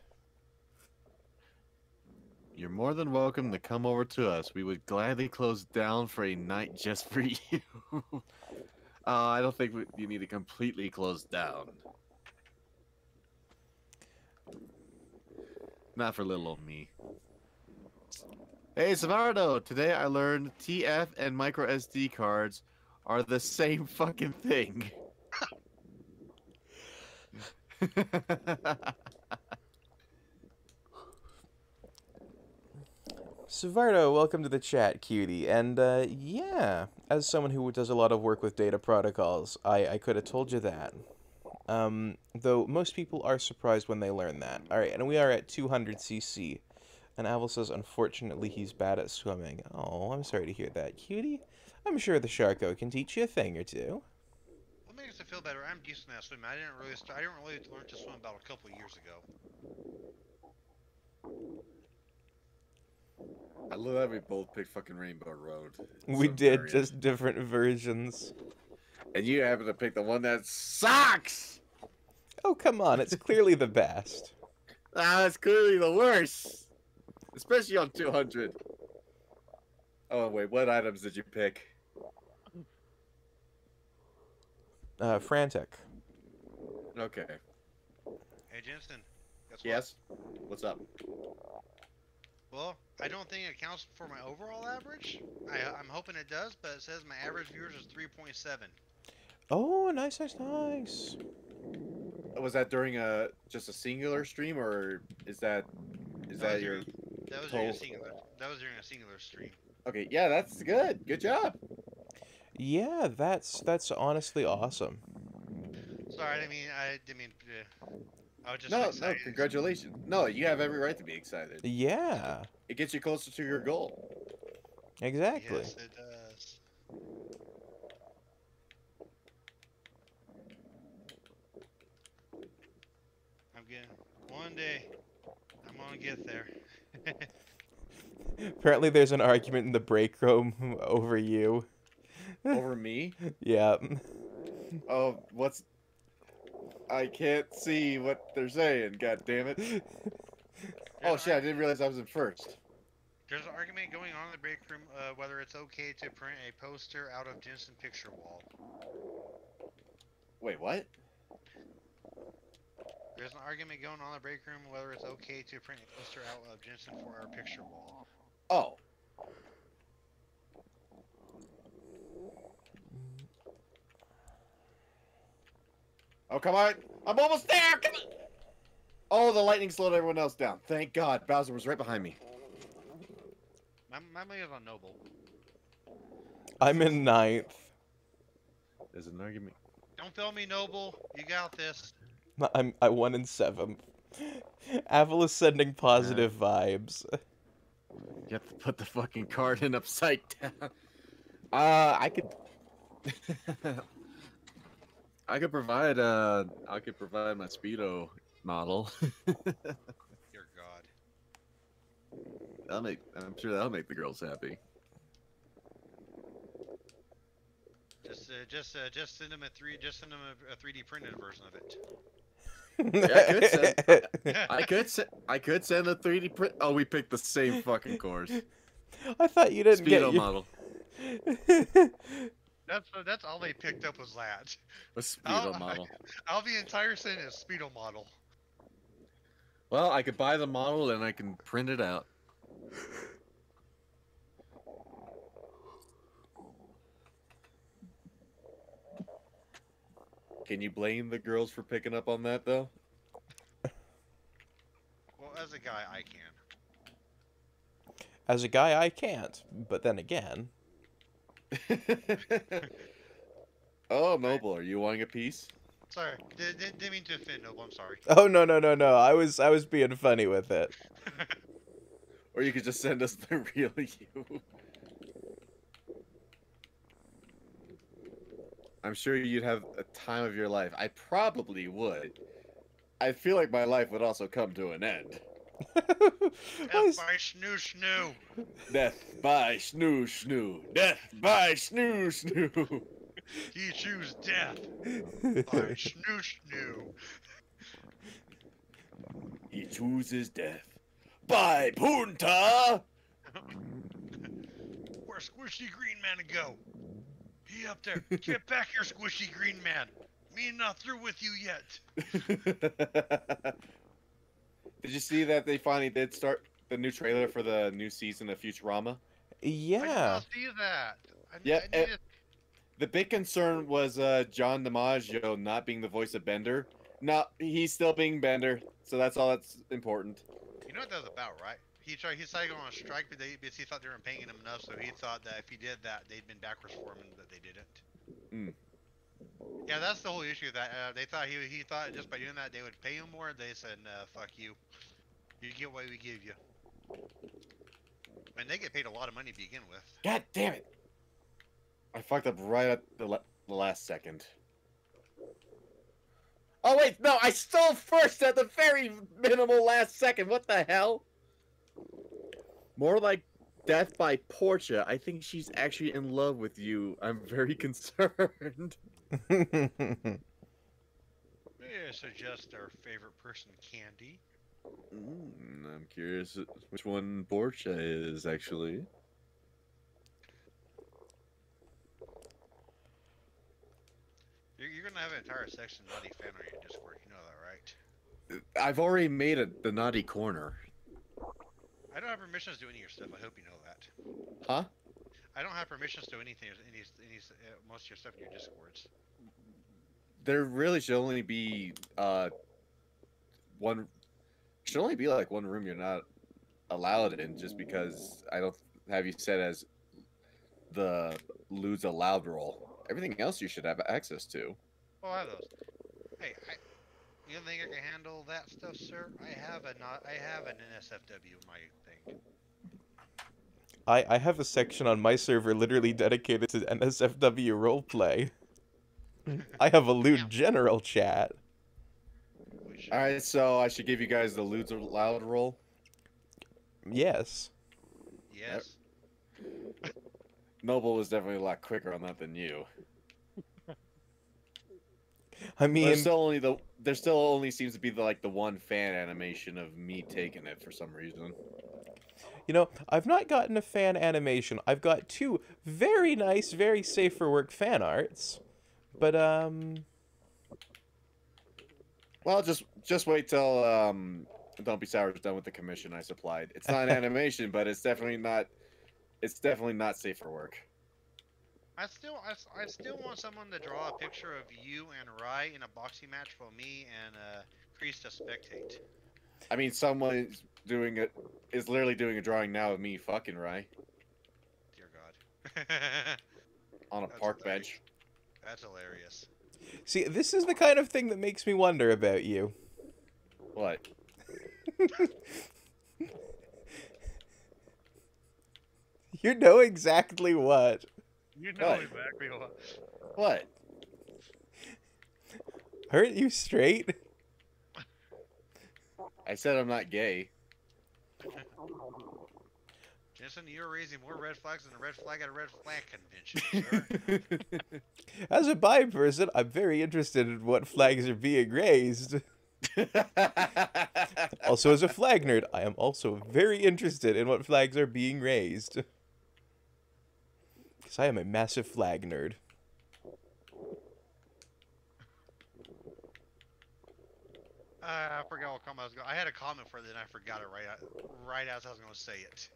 You're more than welcome to come over to us. We would gladly close down for a night just for you. I don't think you need to completely close down. Not for little old me. Hey, Savardo! Today I learned TF and micro SD cards are the same fucking thing. Savardo, welcome to the chat, cutie. And yeah, as someone who does a lot of work with data protocols, I could have told you that. Though most people are surprised when they learn that. Alright, and we are at 200cc. And Avel says, unfortunately, he's bad at swimming. Oh, I'm sorry to hear that, cutie. I'm sure the Sharko can teach you a thing or two. What makes it feel better? I'm decent at swimming. I didn't really learn to swim about a couple years ago. I love that we both picked fucking Rainbow Road. We did, just different versions. And you happen to pick the one that sucks! Oh, come on, it's clearly the best. Ah, it's clearly the worst! Especially on 200. Oh, wait, what items did you pick? Frantic. Okay. Hey, Jensen. Guess Yes? What's up? Well, I don't think it counts for my overall average. I'm hoping it does, but it says my average viewers is 3.7. Oh, nice, nice, nice. Was that during just a singular stream, or is that your That was total? during a singular. That was during a singular stream. Okay, yeah, that's good. Good job. Yeah, that's honestly awesome. Sorry, I was just No, excited. congratulations. No, you have every right to be excited. Yeah, It gets you closer to your goal. exactly. Yes, it does. I'm getting one day. I'm gonna get there. Apparently, there's an argument in the break room over you. Over me? Yeah. Oh, what's... I can't see what they're saying, god damn it. Oh shit, I didn't realize I was in first. There's an argument going on in the break room whether it's okay to print a poster out of Jensen picture wall. Wait, what? There's an argument going on in the break room whether it's okay to print a poster out of Jensen for our picture wall. Oh. Oh, come on. I'm almost there. Come on. Oh, the lightning slowed everyone else down. Thank God. Bowser was right behind me. My money is on Noble. I'm in 9th. There's an argument. Don't fail me, Noble. You got this. I won in 7th. Avel is sending positive vibes. You have to put the fucking card in upside down. I could... I could provide my Speedo model. Dear God. I'm sure that'll make the girls happy. Just send them a 3D printed version of it. Yeah, I could send a 3D print. Oh, we picked the same fucking course. I thought you didn't Speedo get you... model. That's all they picked up was that. A Speedo model. All the entire sentence is Speedo model. Well, I could buy the model and I can print it out. Can you blame the girls for picking up on that, though? Well, as a guy, I can. As a guy, I can't. But then again... Oh, Noble, are you wanting a piece? Sorry, didn't mean to offend Noble, I'm sorry. Oh, no, no, no, no. I was being funny with it. Or you could just send us the real you. I'm sure you'd have a time of your life. I probably would. I feel like my life would also come to an end. Death by snoo snoo. Death by snoo snoo. Death by snoo snoo. He choose death by snoo snoo. He chooses death by punta. Where's Squishy Green Man to go? He up there. Get back here, Squishy Green Man. Me not through with you yet. Did you see that they finally did start the new trailer for the new season of Futurama? Yeah. I did not see that. Yeah, the big concern was John DiMaggio not being the voice of Bender. No, he's still being Bender, so that's all that's important. You know what that was about, right? He decided to go on strike, but he thought they weren't paying him enough, so he thought that if he did that, they'd been backwards for him, and that they didn't. Mm. Yeah, that's the whole issue. That they thought he thought just by doing that they would pay him more. They said, "Nah, fuck you. You get what we give you." And they get paid a lot of money to begin with. God damn it! I fucked up right at the last second. Oh wait, no! I stole first at the very minimal last second. What the hell? More like death by Portia. I think she's actually in love with you. I'm very concerned. May I suggest our favorite person, Candy? I'm curious which one Portia is, actually. You're gonna have an entire section of Naughty Fan on your Discord, you know that, right? I've already made the naughty corner. I don't have permissions to do any of your stuff, I hope you know that. Huh? I don't have permissions to do anything, most of your stuff in your Discords. There really should only be, one... Should only be, like, one room you're not allowed in, just because I don't have you set as the lose allowed role. Everything else you should have access to. Oh, I have those. Hey, you think I can handle that stuff, sir? I have an NSFW in my thing. I have a section on my server literally dedicated to NSFW roleplay. I have a lewd general chat. Alright, so I should give you guys the lose allowed role? Yes. Yes. Noble was definitely a lot quicker on that than you. I mean, there still only seems to be the one fan animation of me taking it for some reason. you know, I've not gotten a fan animation. I've got 2 very nice, very safe for work fan arts. But well, just wait till Don't Be Sour is done with the commission I supplied. It's not an animation, but it's definitely not safe for work. I still want someone to draw a picture of you and Rai in a boxing match for me and Kreese to spectate. I mean, someone is literally doing a drawing now of me fucking Rai Dear God. on a That's park hilarious. bench. That's hilarious. see, this is the kind of thing that makes me wonder about you. What? You know exactly what. You know What? exactly what. What? Aren't you straight? I said I'm not gay. Jensen, you're raising more red flags than a red flag at a red flag convention, sir. As a bi person, I'm very interested in what flags are being raised. Also, as a flag nerd, I am also very interested in what flags are being raised. Because I am a massive flag nerd. I forgot what comment I was going. I had a comment for it, then I forgot it right as I was going to say it.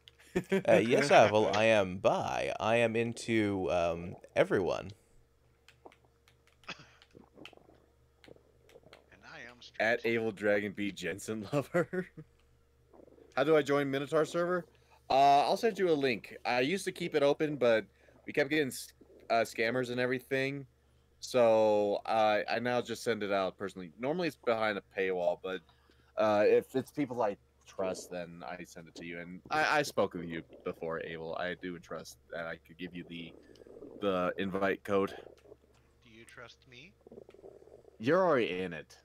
Yes, Avel, I am bi. I am into everyone. And I am straight. At Able Dragon B Jensen Lover. How do I join Minotaur server? I'll send you a link. I used to keep it open, but we kept getting scammers and everything. So I now just send it out personally. Normally it's behind a paywall, but if it's people I trust, then I send it to you. And I spoke with you before, Abel. I do trust that I could give you the invite code. Do you trust me? You're already in it.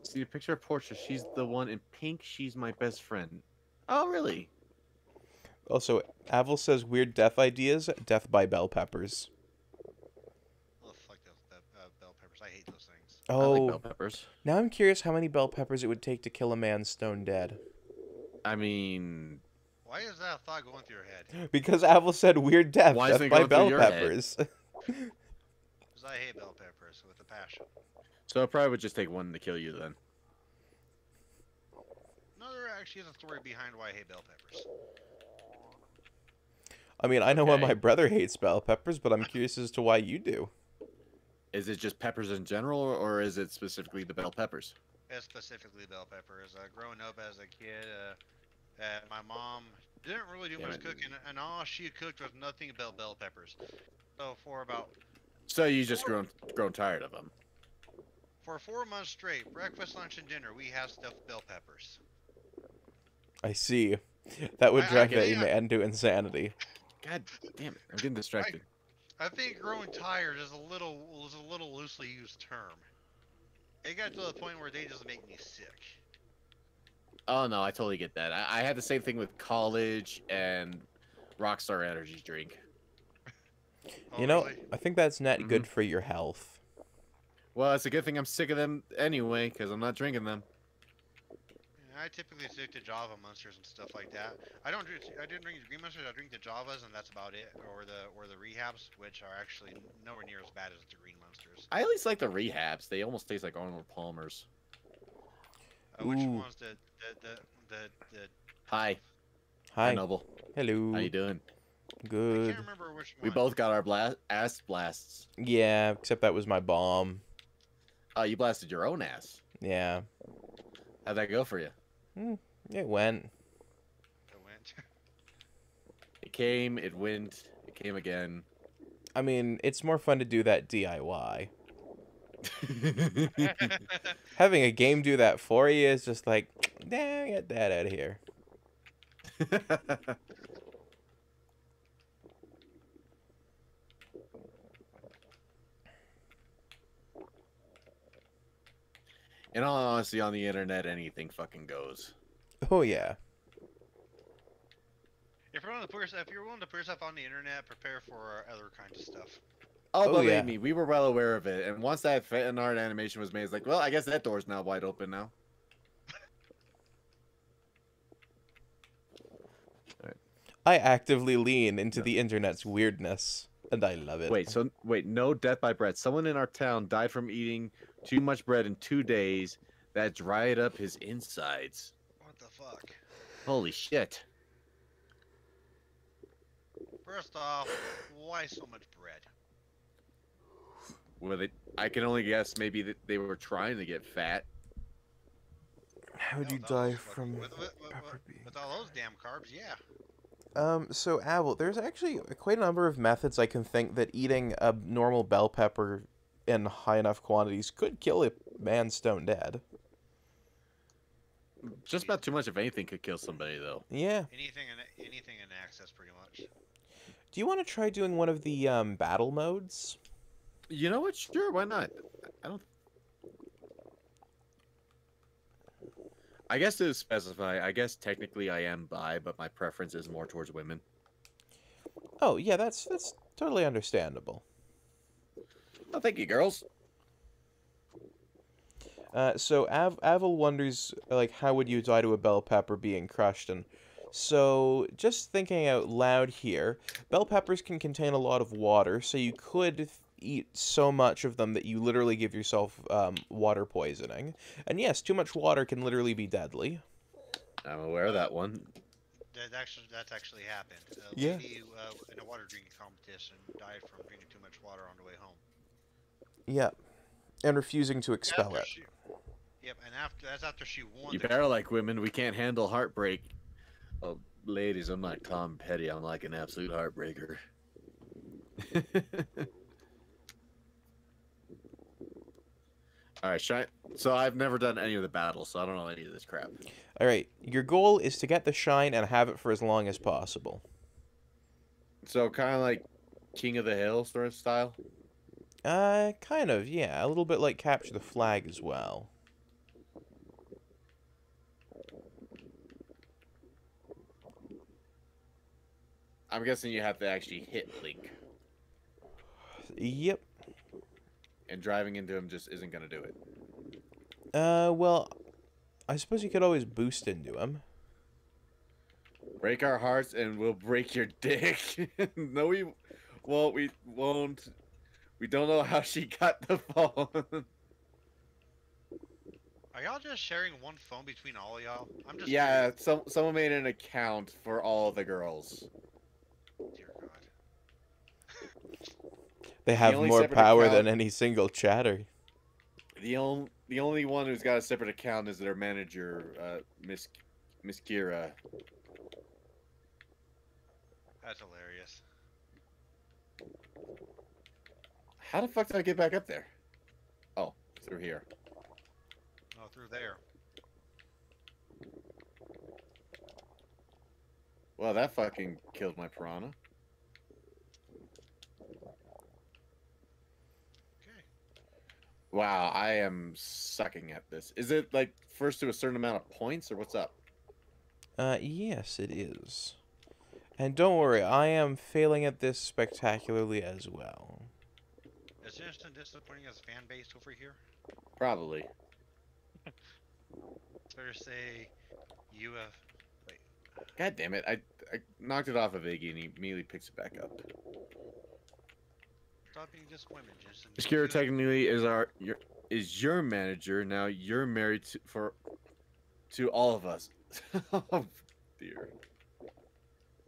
See a picture of Portia. She's the one in pink. She's my best friend. Oh, really? Also, Avel says weird death ideas. Death by bell peppers. Oh, fuck those bell peppers. I hate those things. I Oh, like bell peppers. now I'm curious how many bell peppers it would take to kill a man stone dead. I mean, Why is that a thought going through your head? Because Avel said weird death. Why is Death it by going through bell your head? peppers. Because I hate bell peppers with a passion. so it probably would just take one to kill you then. No, there actually is a story behind why I hate bell peppers. I mean, I know why Okay. my brother hates bell peppers, but I'm curious as to why you do. Is it just peppers in general, or is it specifically the bell peppers? specifically bell peppers. Growing up as a kid, my mom didn't really do Damn much it. cooking, and all she cooked was nothing but bell peppers. So So you just grown tired of them. for 4 months straight, breakfast, lunch, and dinner, we have stuffed bell peppers. I see. That would drive I a think man to insanity. God damn it! I'm getting distracted. I think growing tired is a little loosely used term. It got to the point where they just make me sick. Oh no, I totally get that. I had the same thing with college and Rockstar Energy drink. Oh, You know, really? I think that's not Mhm. good for your health. Well, it's a good thing I'm sick of them anyway, because I'm not drinking them. I typically stick to Java monsters and stuff like that. I didn't drink the green monsters. I drink the Javas, and that's about it. Or the rehabs, which are actually nowhere near as bad as the green monsters. I at least like the rehabs. They almost taste like Arnold Palmer's. Which Ooh. one's the Hi. Hi. Noble. Hello. How you doing? I Good. can't remember which one. We both got our ass blasts. Yeah, except that was my bomb. Oh, you blasted your own ass. Yeah. How'd that go for you? It went. It went. It came, it went, it came again. I mean, it's more fun to do that DIY. Having a game do that for you is just like, nah, get that out of here. In all honesty, on the internet, anything fucking goes. Oh, yeah. If you're willing to put yourself on the internet, prepare for other kinds of stuff. Oh, Oh, believe yeah. me, we were well aware of it. And once that fan art animation was made, it's like, well, I guess that door's now wide open now. I actively lean into the internet's weirdness, and I love it. Wait, no death by bread. Someone in our town died from eating too much bread in 2 days that dried up his insides. What the fuck? Holy shit. First off, why so much bread? Well, I can only guess maybe that they were trying to get fat. How would Hell, you that die was from fucking- pepper bean? with all those damn carbs, yeah. So, Abel, there's actually quite a number of methods I can think that eating a normal bell pepper in high enough quantities could kill a man stone dead. Just about too much of anything could kill somebody, though. Yeah. Anything in access, pretty much. Do you want to try doing one of the battle modes? You know what? Sure, why not? I don't. I guess to specify, I guess technically I am bi, but my preference is more towards women. Oh, yeah, that's totally understandable. Oh, thank you, girls. So Avel wonders, like, how would you die to a bell pepper being crushed? And so, just thinking out loud here, bell peppers can contain a lot of water, so you could eat so much of them that you literally give yourself water poisoning. And yes, too much water can literally be deadly. I'm aware of that one. That's actually happened. A Yeah. lady in a water drinking competition died from drinking too much water on the way home. Yeah. And refusing to expel it. Yep, and that's after she won. You better like women. We can't handle heartbreak. Oh, ladies, I'm not Tom Petty. I'm like an absolute heartbreaker. All right, shine. So I've never done any of the battles, so I don't know any of this crap. Alright, your goal is to get the shine and have it for as long as possible. So kind of like King of the Hill sort of style. Kind of, yeah. A little bit like Capture the Flag as well. I'm guessing you have to actually hit Link, Yep. and driving into him just isn't gonna do it. Well, I suppose you could always boost into him. Break our hearts and we'll break your dick. No, we won't. We won't. We don't know how she got the phone. Are y'all just sharing one phone between all of y'all? I'm just Yeah, someone made an account for all the girls. curious. Dear God. They have only more separate power account- than any single chatter. The only one who's got a separate account is their manager, Miss Kira. That's hilarious. How the fuck did I get back up there? Oh, through here. Oh, through there. Well, that fucking killed my piranha. Okay. Wow, I am sucking at this. Is it like first to a certain amount of points, or what's up? Yes, it is. And don't worry, I am failing at this spectacularly as well. Is Instant disappointing as fan base over here? Probably. Better say you have. Wait. God damn it! I knocked it off of Iggy, and he immediately picks it back up. Stop being disappointment, Jensen. Miss Kira technically is your manager now. You're married to all of us. Oh dear.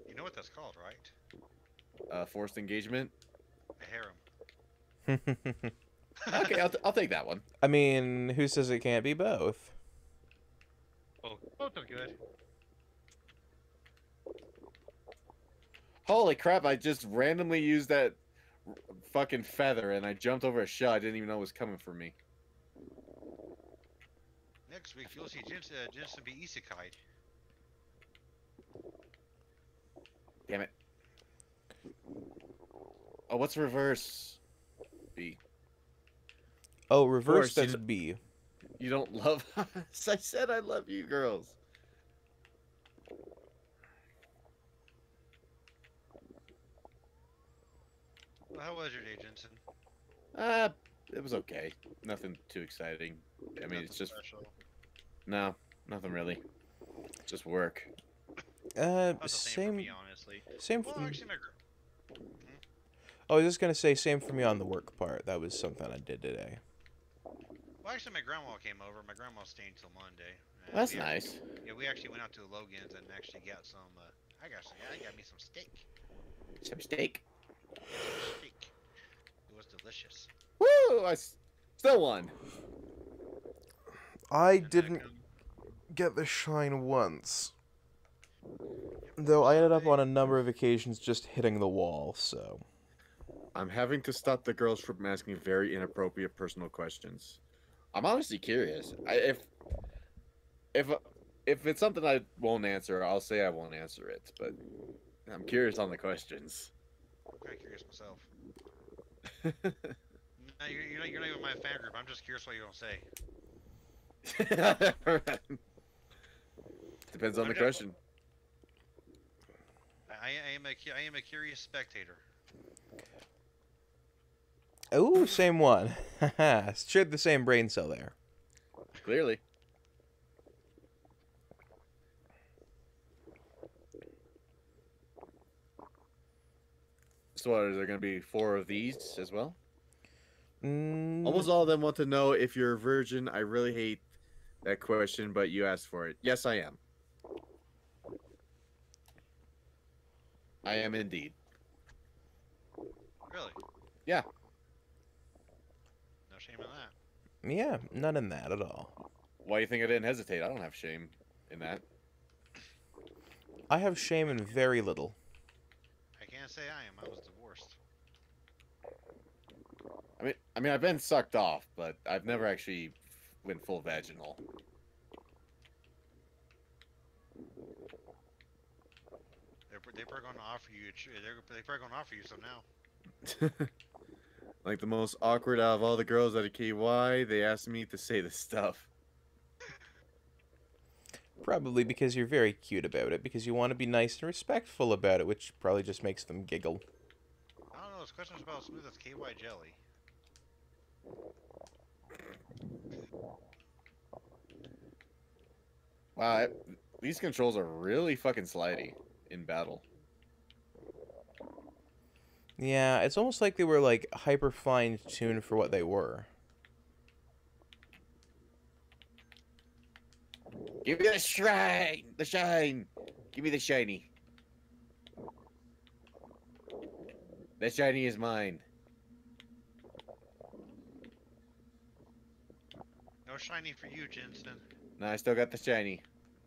You know what that's called, right? Forced engagement. A harem. Okay, I'll take that one. I mean, who says it can't be both? Oh, both are good. Holy crap! I just randomly used that fucking feather, and I jumped over a shell I didn't even know was coming for me. Next week you'll see Jensen be isekai'd. Damn it. Oh, what's reverse? B. Oh, reverse, course, that's B. You don't love us? I said I love you girls. Well, how was your day, Jensen? It was okay. Nothing too exciting. I mean, Nothing it's just special. no, nothing really. Just work. About the same for Same, me, honestly. same. Well, actually, my girl. I was just gonna say same for me on the work part. That was something I did today. Well, actually, my grandma came over. My grandma stayed till Monday. That's we nice. Yeah, we actually went out to Logan's and actually got some. I got me some steak. Some steak. Some steak. It was delicious. Woo! Still won. I And then didn't come- get the shine once, though I ended up on a number of occasions just hitting the wall. So I'm having to stop the girls from asking very inappropriate personal questions. I'm honestly curious. If it's something I won't answer, I'll say I won't answer it. But I'm curious on the questions. I'm kind of curious myself. No, you're not even my fan group. I'm just curious what you're gonna say. Depends on the question. I am a curious spectator. oh, same one. Haha, shared the same brain cell there. Clearly. So what, are there going to be 4 of these as well? Almost all of them want to know if you're a virgin. I really hate that question, but you asked for it. Yes, I am. I am indeed. Really? Yeah. No shame in that. Yeah, none in that at all. Why do you think I didn't hesitate? I don't have shame in that. I have shame in very little. I can't say I am. I was divorced. I mean, I've been sucked off, but I've never actually went full vaginal. They're probably gonna offer you. They're probably gonna offer you some now. Like the most awkward out of all the girls at a KY, they asked me to say this stuff. Probably because you're very cute about it, because you want to be nice and respectful about it, which probably just makes them giggle. I don't know. This question's about smooth as KY jelly. Wow, these controls are really fucking slidey in battle. Yeah, it's almost like they were like hyper fine tuned for what they were. Give me the shine! The shine! Give me the shiny. The shiny is mine. No shiny for you, Jensen. No, I still got the shiny.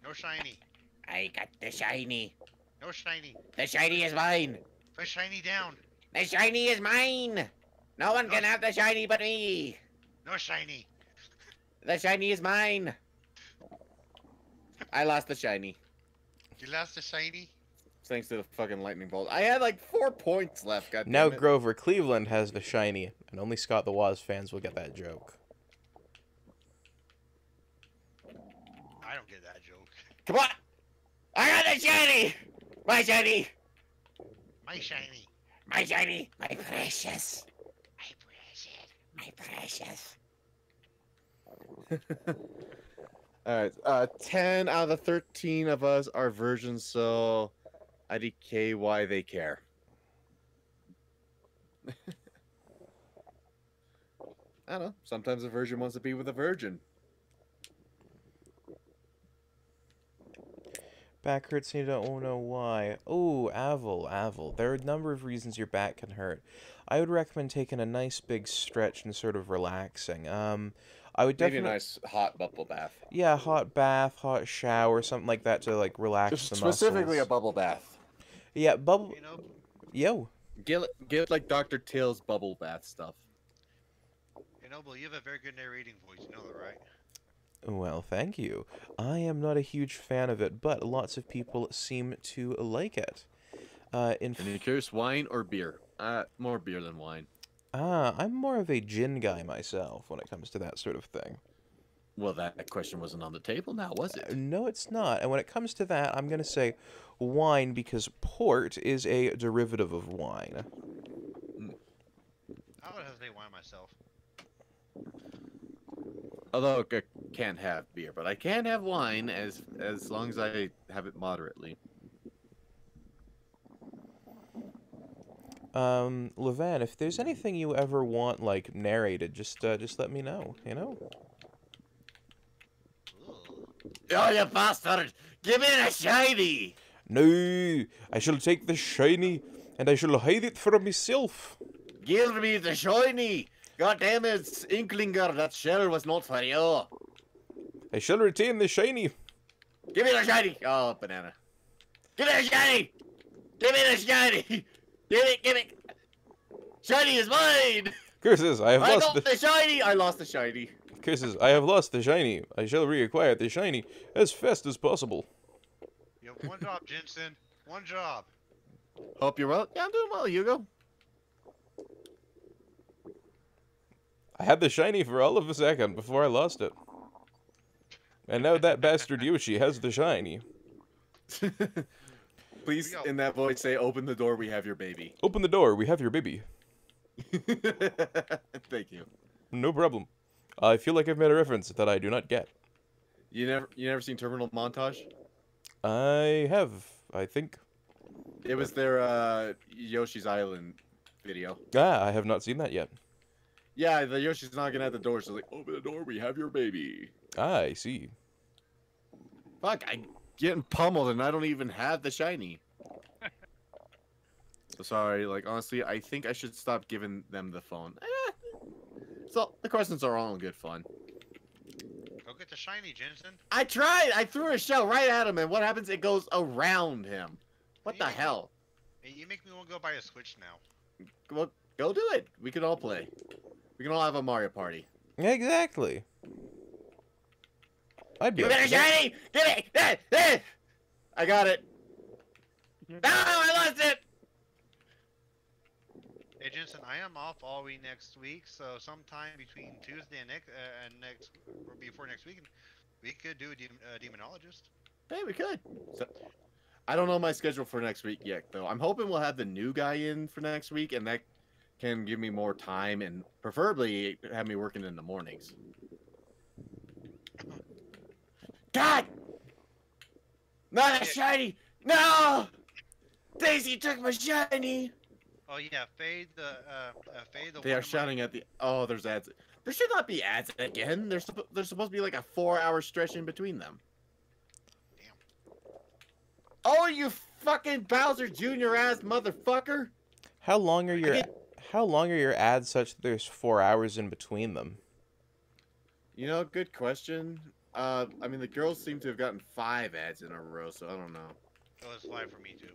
No shiny. I got the shiny. No shiny. The shiny is mine. Put shiny down. The shiny is mine. No one No can have the shiny but me. No shiny. The shiny is mine. I lost the shiny. You lost the shiny? Thanks to the fucking lightning bolt. I had like 4 points left, goddammit. Now Grover Cleveland has the shiny, and only Scott the Woz fans will get that joke. I don't get that joke. Come on! I got the shiny! My shiny! My shiny. My shiny! My precious! My precious! My precious! Alright, 10 out of the 13 of us are virgins, so IDK why they care. I don't know. Sometimes a virgin wants to be with a virgin. Back hurts and you don't know why. Oh, Avil. There are a number of reasons your back can hurt. I would recommend taking a nice big stretch and sort of relaxing. I would Maybe definitely... a nice hot bubble bath. Yeah, hot bath, hot shower, something like that to, like, relax the muscles. Specifically a bubble bath. Yeah, bubble... You know, Yo. Get like Dr. Tail's bubble bath stuff. hey Noble, you have a very good narrating voice. You know that, right? Well, thank you. I am not a huge fan of it, but lots of people seem to like it. And you're curious, wine or beer? More beer than wine. I'm more of a gin guy myself when it comes to that sort of thing. Well, that question wasn't on the table now, was it? No, it's not. And when it comes to that, I'm going to say wine because port is a derivative of wine. I would have to say wine myself. Although I can't have beer, but I can have wine as long as I have it moderately. Levan, if there's anything you ever want, like, narrated, just let me know, you know? Oh, you bastard! Give me the shiny! No, I shall take the shiny, and I shall hide it for myself. Give me the shiny! God damn it, Inklinger, that shell was not for you. I shall retain the shiny. Give me the shiny! Oh, banana. Give me the shiny! Give me the shiny! Give it! Shiny is mine! Curses, I have I lost got the shiny! I lost the shiny. Curses, I have lost the shiny. I shall reacquire the shiny as fast as possible. You have one job, Jensen. One job. Hope you're well. Yeah, I'm doing well, Hugo. I had the shiny for all of a second before I lost it. And now that bastard Yoshi has the shiny. Please, in that voice, say, open the door, we have your baby. Open the door, we have your baby. Thank you. No problem. I feel like I've made a reference that I do not get. You never seen Terminal Montage? I have, I think. It was their Yoshi's Island video. Ah, I have not seen that yet. Yeah, the Yoshi's knocking at the door, so like, open the door, we have your baby. Ah, I see. Fuck, I'm getting pummeled and I don't even have the shiny. So sorry, like, honestly, I think I should stop giving them the phone. So, the questions are all in good fun. Go get the shiny, Jensen. I tried! I threw a shell right at him, and what happens? It goes around him. What the hell? Hey, you make me want to go buy a Switch now. Well, go do it. We can all play. We can all have a Mario Party. Exactly. I'd be Give me the shiny! Give me! I got it. No, I lost it! Hey Jensen, I am off all week next week, so sometime between Tuesday and before next week, we could do a demonologist. Hey, we could. So, I don't know my schedule for next week yet, though. I'm hoping we'll have the new guy in for next week, and that can give me more time, and preferably have me working in the mornings. God! Not a shiny! No! Daisy took my shiny! Oh yeah, fade the They are shouting at the... Oh, there's ads. There should not be ads again. There's supposed to be like a 4-hour stretch in between them. Damn. Oh, you fucking Bowser Jr. ass motherfucker! How long are your ads such that there's 4 hours in between them? You know, good question. I mean, the girls seem to have gotten 5 ads in a row, so I don't know. It was 5 for me too.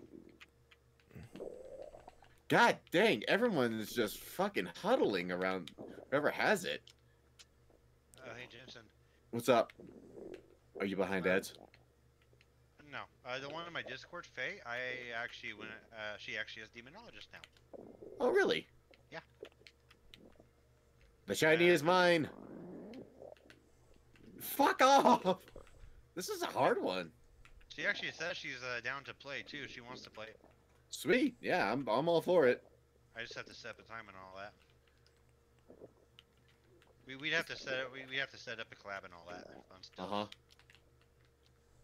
God dang, everyone is just fucking huddling around whoever has it. Hey Jensen. What's up? Are you behind ads? No, the one in my Discord, Faye. I actually went. She actually has demonologist now. Oh, really? Yeah. The shiny is mine. Fuck off! This is a hard one. She actually says she's down to play too. She wants to play. Sweet. Yeah, I'm all for it. I just have to set up a time and all that. We'd have to set up. We'd have to set up a collab and all that fun stuff.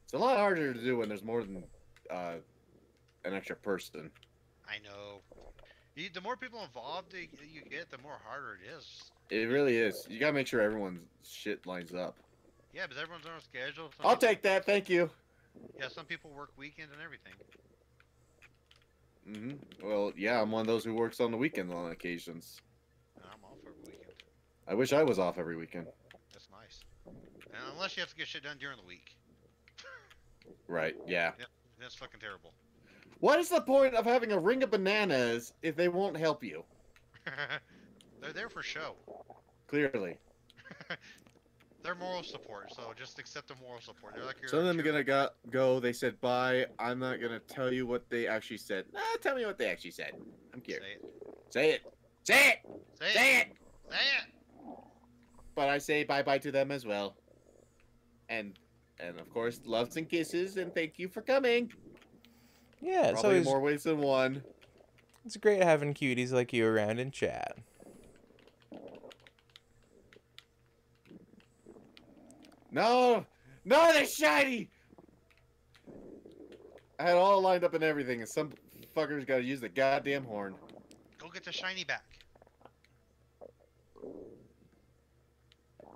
It's a lot harder to do when there's more than an extra person. I know. The more people involved you get, the more harder it is. It really is. You gotta make sure everyone's shit lines up. Yeah, but everyone's on a schedule. I'll take that, thank you. Yeah, some people work weekends and everything. Well, yeah, I'm one of those who works on the weekend on occasions. I'm off every weekend. I wish I was off every weekend. That's nice. And unless you have to get shit done during the week. Right, yeah. Yeah, that's fucking terrible. What is the point of having a ring of bananas if they won't help you? They're there for show. Clearly. They're moral support, so just accept the moral support. They're like your Some of them are gonna go, they said bye. I'm not gonna tell you what they actually said. Tell me what they actually said. I'm curious. Say it. Say it! Say it! Say Say it. it! Say it. But I say bye-bye to them as well. And of course, loves and kisses, and thank you for coming. Yeah, it's Probably always more ways than one. it's great having cuties like you around in chat. No! No, they're shiny! I had all lined up and everything, and some fuckers gotta use the goddamn horn. Go get the shiny back.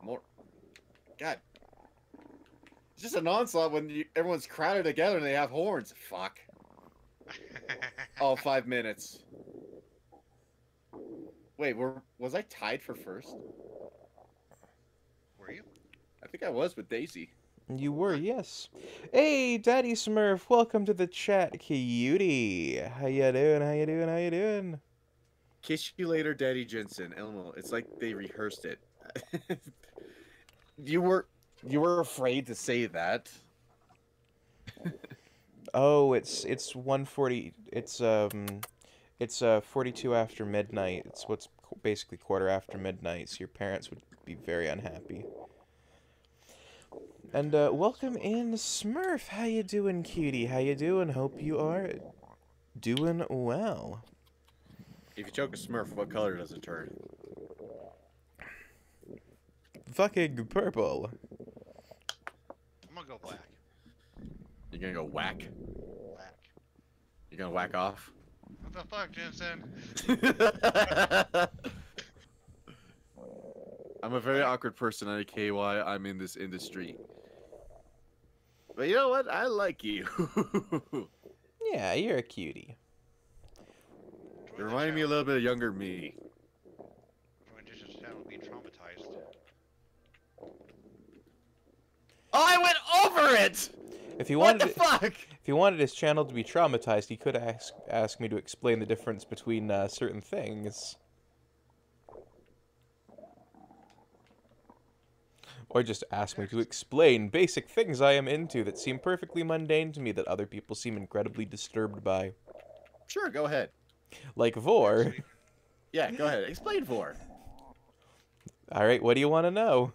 More. God. It's just an onslaught when everyone's crowded together and they have horns. Fuck. All 5 minutes. Wait, was I tied for first? Were you? I think I was with Daisy. You were, yes. Hey, Daddy Smurf, welcome to the chat, cutie. How you doing? How you doing? How you doing? Kiss you later, Daddy Jensen. Elmo, it's like they rehearsed it. You were afraid to say that. Oh, it's 1:40. It's 42 after midnight. It's what's basically quarter after midnight. So your parents would be very unhappy. And welcome in, Smurf. How you doing, cutie? How you doing? Hope you are doing well. If you choke a Smurf, what color does it turn? Fucking purple. I'm gonna go black. You're gonna go whack? Black. You're gonna whack off? What the fuck, Jensen? I'm a very awkward person at KY. I'm in this industry. But you know what? I like you. Yeah, you're a cutie. You remind me a little bit of younger me. Join Jensen's channel being traumatized. Oh, I went over it! If he What wanted the fuck? if he wanted his channel to be traumatized, he could ask me to explain the difference between certain things. Or just ask me to explain basic things I am into that seem perfectly mundane to me that other people seem incredibly disturbed by. Sure, go ahead. Like Vor. Yeah, go ahead. Explain for. Alright, what do you want to know?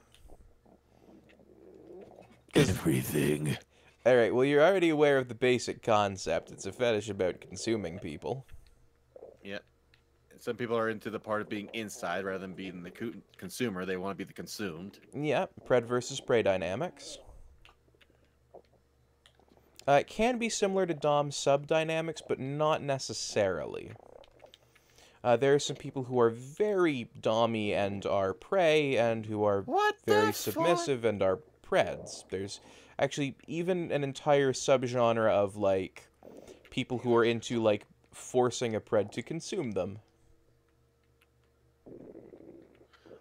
Everything. Alright, well you're already aware of the basic concept. It's a fetish about consuming people. Yep. Some people are into the part of being inside rather than being the consumer. They want to be the consumed. Yeah, pred versus prey dynamics. It can be similar to Dom sub dynamics, but not necessarily. There are some people who are very dommy and are prey, and who are very submissive and are preds. There's actually even an entire subgenre of, like, people who are into, like, forcing a pred to consume them.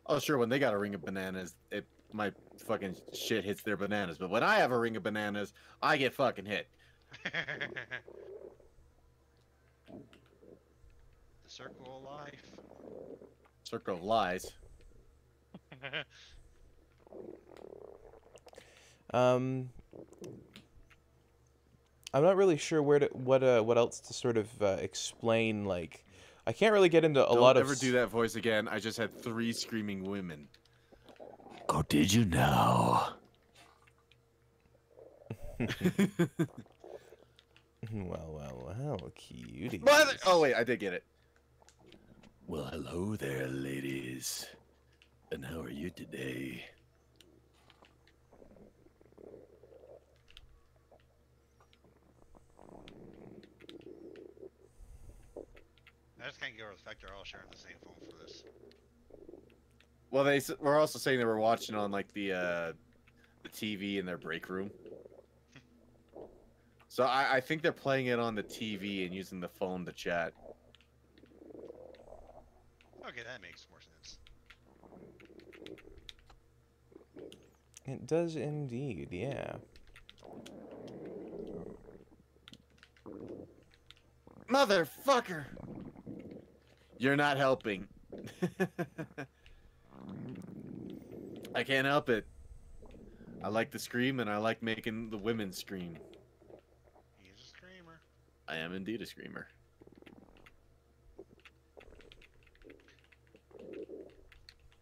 Oh, sure. When they got a ring of bananas, it my fucking shit hits their bananas. But when I have a ring of bananas, I get fucking hit. The circle of life. Circle of lies. I'm not really sure what else to sort of explain. Like, I can't really get into a Don't lot of. ever do that voice again. I just had 3 screaming women. Oh, did you know? Well, cutie. Oh wait, I did get it. Well, hello there, ladies. And how are you today? I just can't get over the fact they're all sharing the same phone for this. Well, we're also saying they were watching on like the TV in their break room. So I think they're playing it on the TV and using the phone to chat. Okay, that makes more sense. It does indeed, yeah. Motherfucker! You're not helping. I can't help it. I like to scream and I like making the women scream. He's a screamer. I am indeed a screamer.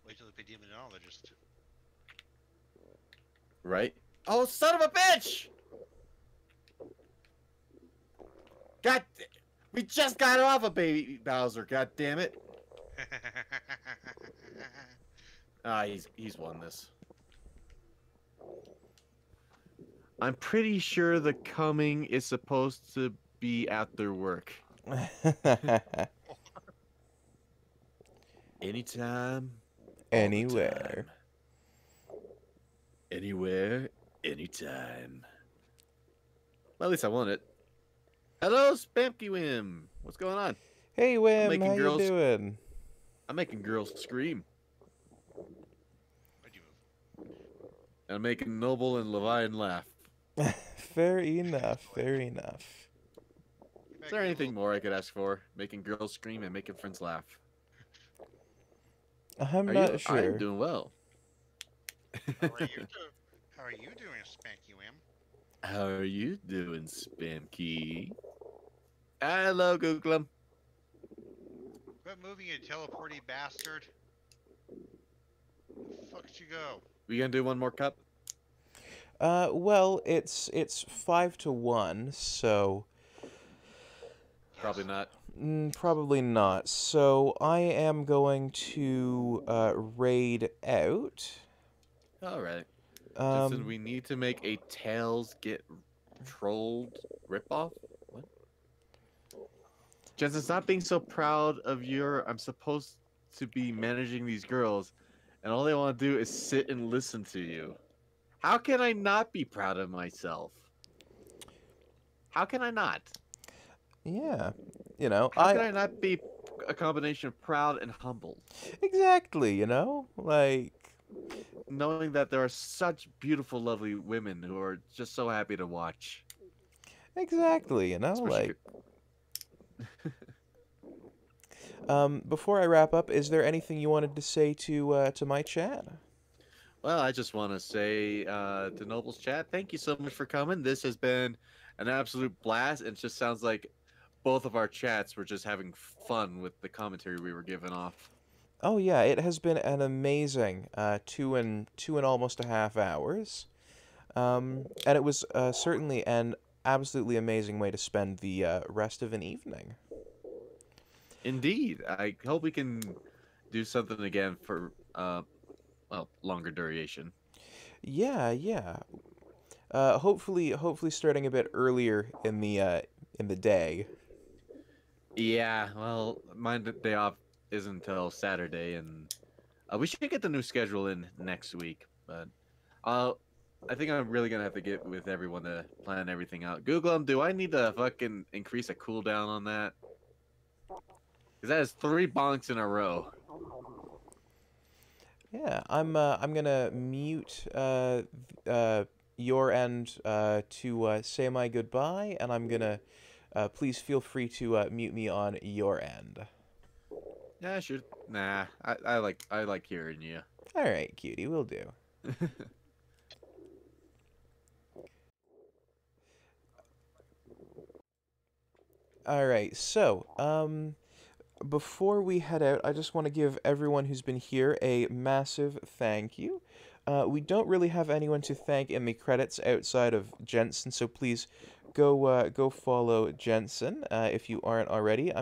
Wait till they pay demonologist. Right? Oh, son of a bitch! We just got off of Baby Bowser, god damn it. Ah, he's won this. I'm pretty sure the coming is supposed to be after work. Anytime. Anywhere. Anywhere, anytime. Well, at least I won it. Hello, Spamky Wim. What's going on? Hey, Wim, making how girls- you doing? I'm making girls scream. Where'd you move? And I'm making Noble and Levian laugh. Fair enough, fair enough. Is there anything more I could ask for? Making girls scream and making friends laugh. I'm Are not you? sure. I'm doing well. How are you doing? How are you doing, Spanky Wham? How are you doing, Spamkey? Hello, Googlem. Quit moving, you teleporty bastard. Where the fuck did you go? We gonna do one more cup? Well, it's 5-1, so Probably not. probably not. So I am going to raid out. All right. Justin, Um, we need to make a Tails get trolled ripoff. What? Jensen, stop being so proud of I'm supposed to be managing these girls, and all they want to do is sit and listen to you. How can I not be proud of myself? How can I not? yeah, How can I not be a combination of proud and humbled? exactly, like. Knowing that there are such beautiful, lovely women who are just so happy to watch. Exactly, Especially like. Before I wrap up, is there anything you wanted to say to my chat? Well, I just want to say to Noble's chat, thank you so much for coming. This has been an absolute blast. It just sounds like both of our chats were just having fun with the commentary we were giving off. Oh yeah, it has been an amazing 2 and almost a half hours, and it was certainly an absolutely amazing way to spend the rest of an evening. Indeed, I hope we can do something again for longer duration. Yeah. Hopefully starting a bit earlier in the day. Yeah, well, my day off isn't until Saturday, and we should get the new schedule in next week. But I think I'm really gonna have to get with everyone to plan everything out. Google them. Do I need to fucking increase a cooldown on that? Because that is 3 bonks in a row. Yeah, I'm gonna mute your end to say my goodbye, and I'm gonna please feel free to mute me on your end. Yeah, sure. Nah, I like hearing you. All right, cutie, will do. All right, so before we head out, I just want to give everyone who's been here a massive thank you. We don't really have anyone to thank in the credits outside of Jensen, so please go follow Jensen if you aren't already. Uh,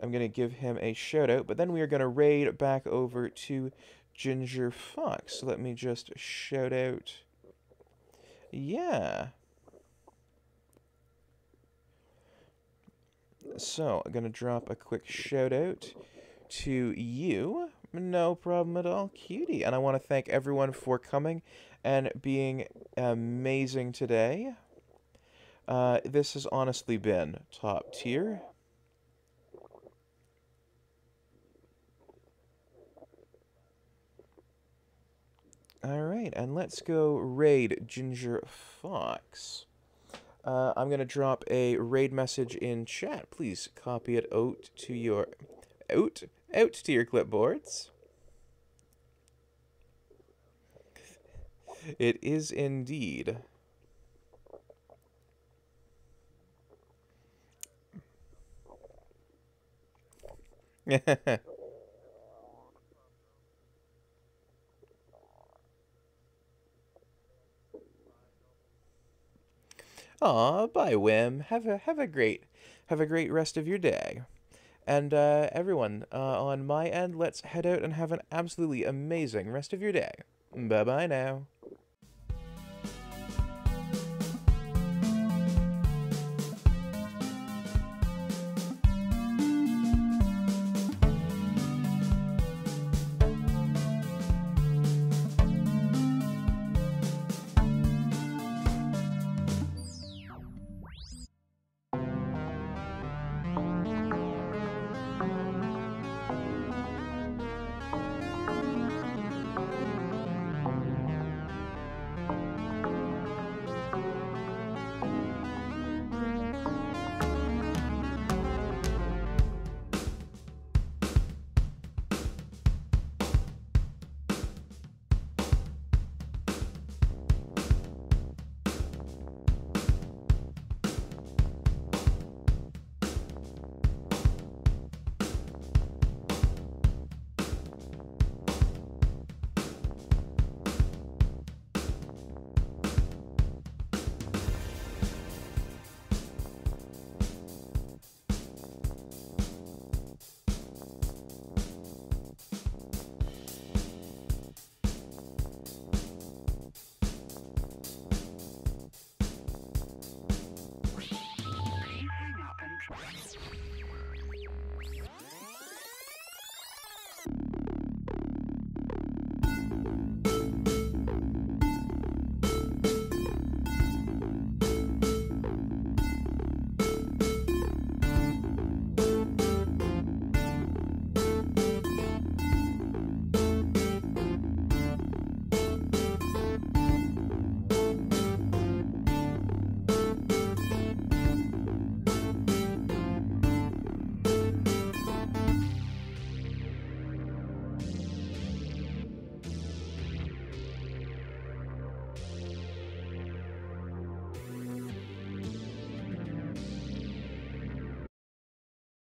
I'm gonna give him a shout out, but then we are gonna raid back over to Ginger Fox. So let me just shout out. Yeah. So I'm gonna drop a quick shout out to you. No problem at all, cutie. And I want to thank everyone for coming and being amazing today. This has honestly been top tier. Alright, and let's go raid Ginger Fox. I'm going to drop a raid message in chat. Please copy it out to your... Out to your clipboards. It is indeed. Aw, bye, Wim. Have a great rest of your day. And everyone, on my end, let's head out and have an absolutely amazing rest of your day. Bye bye now.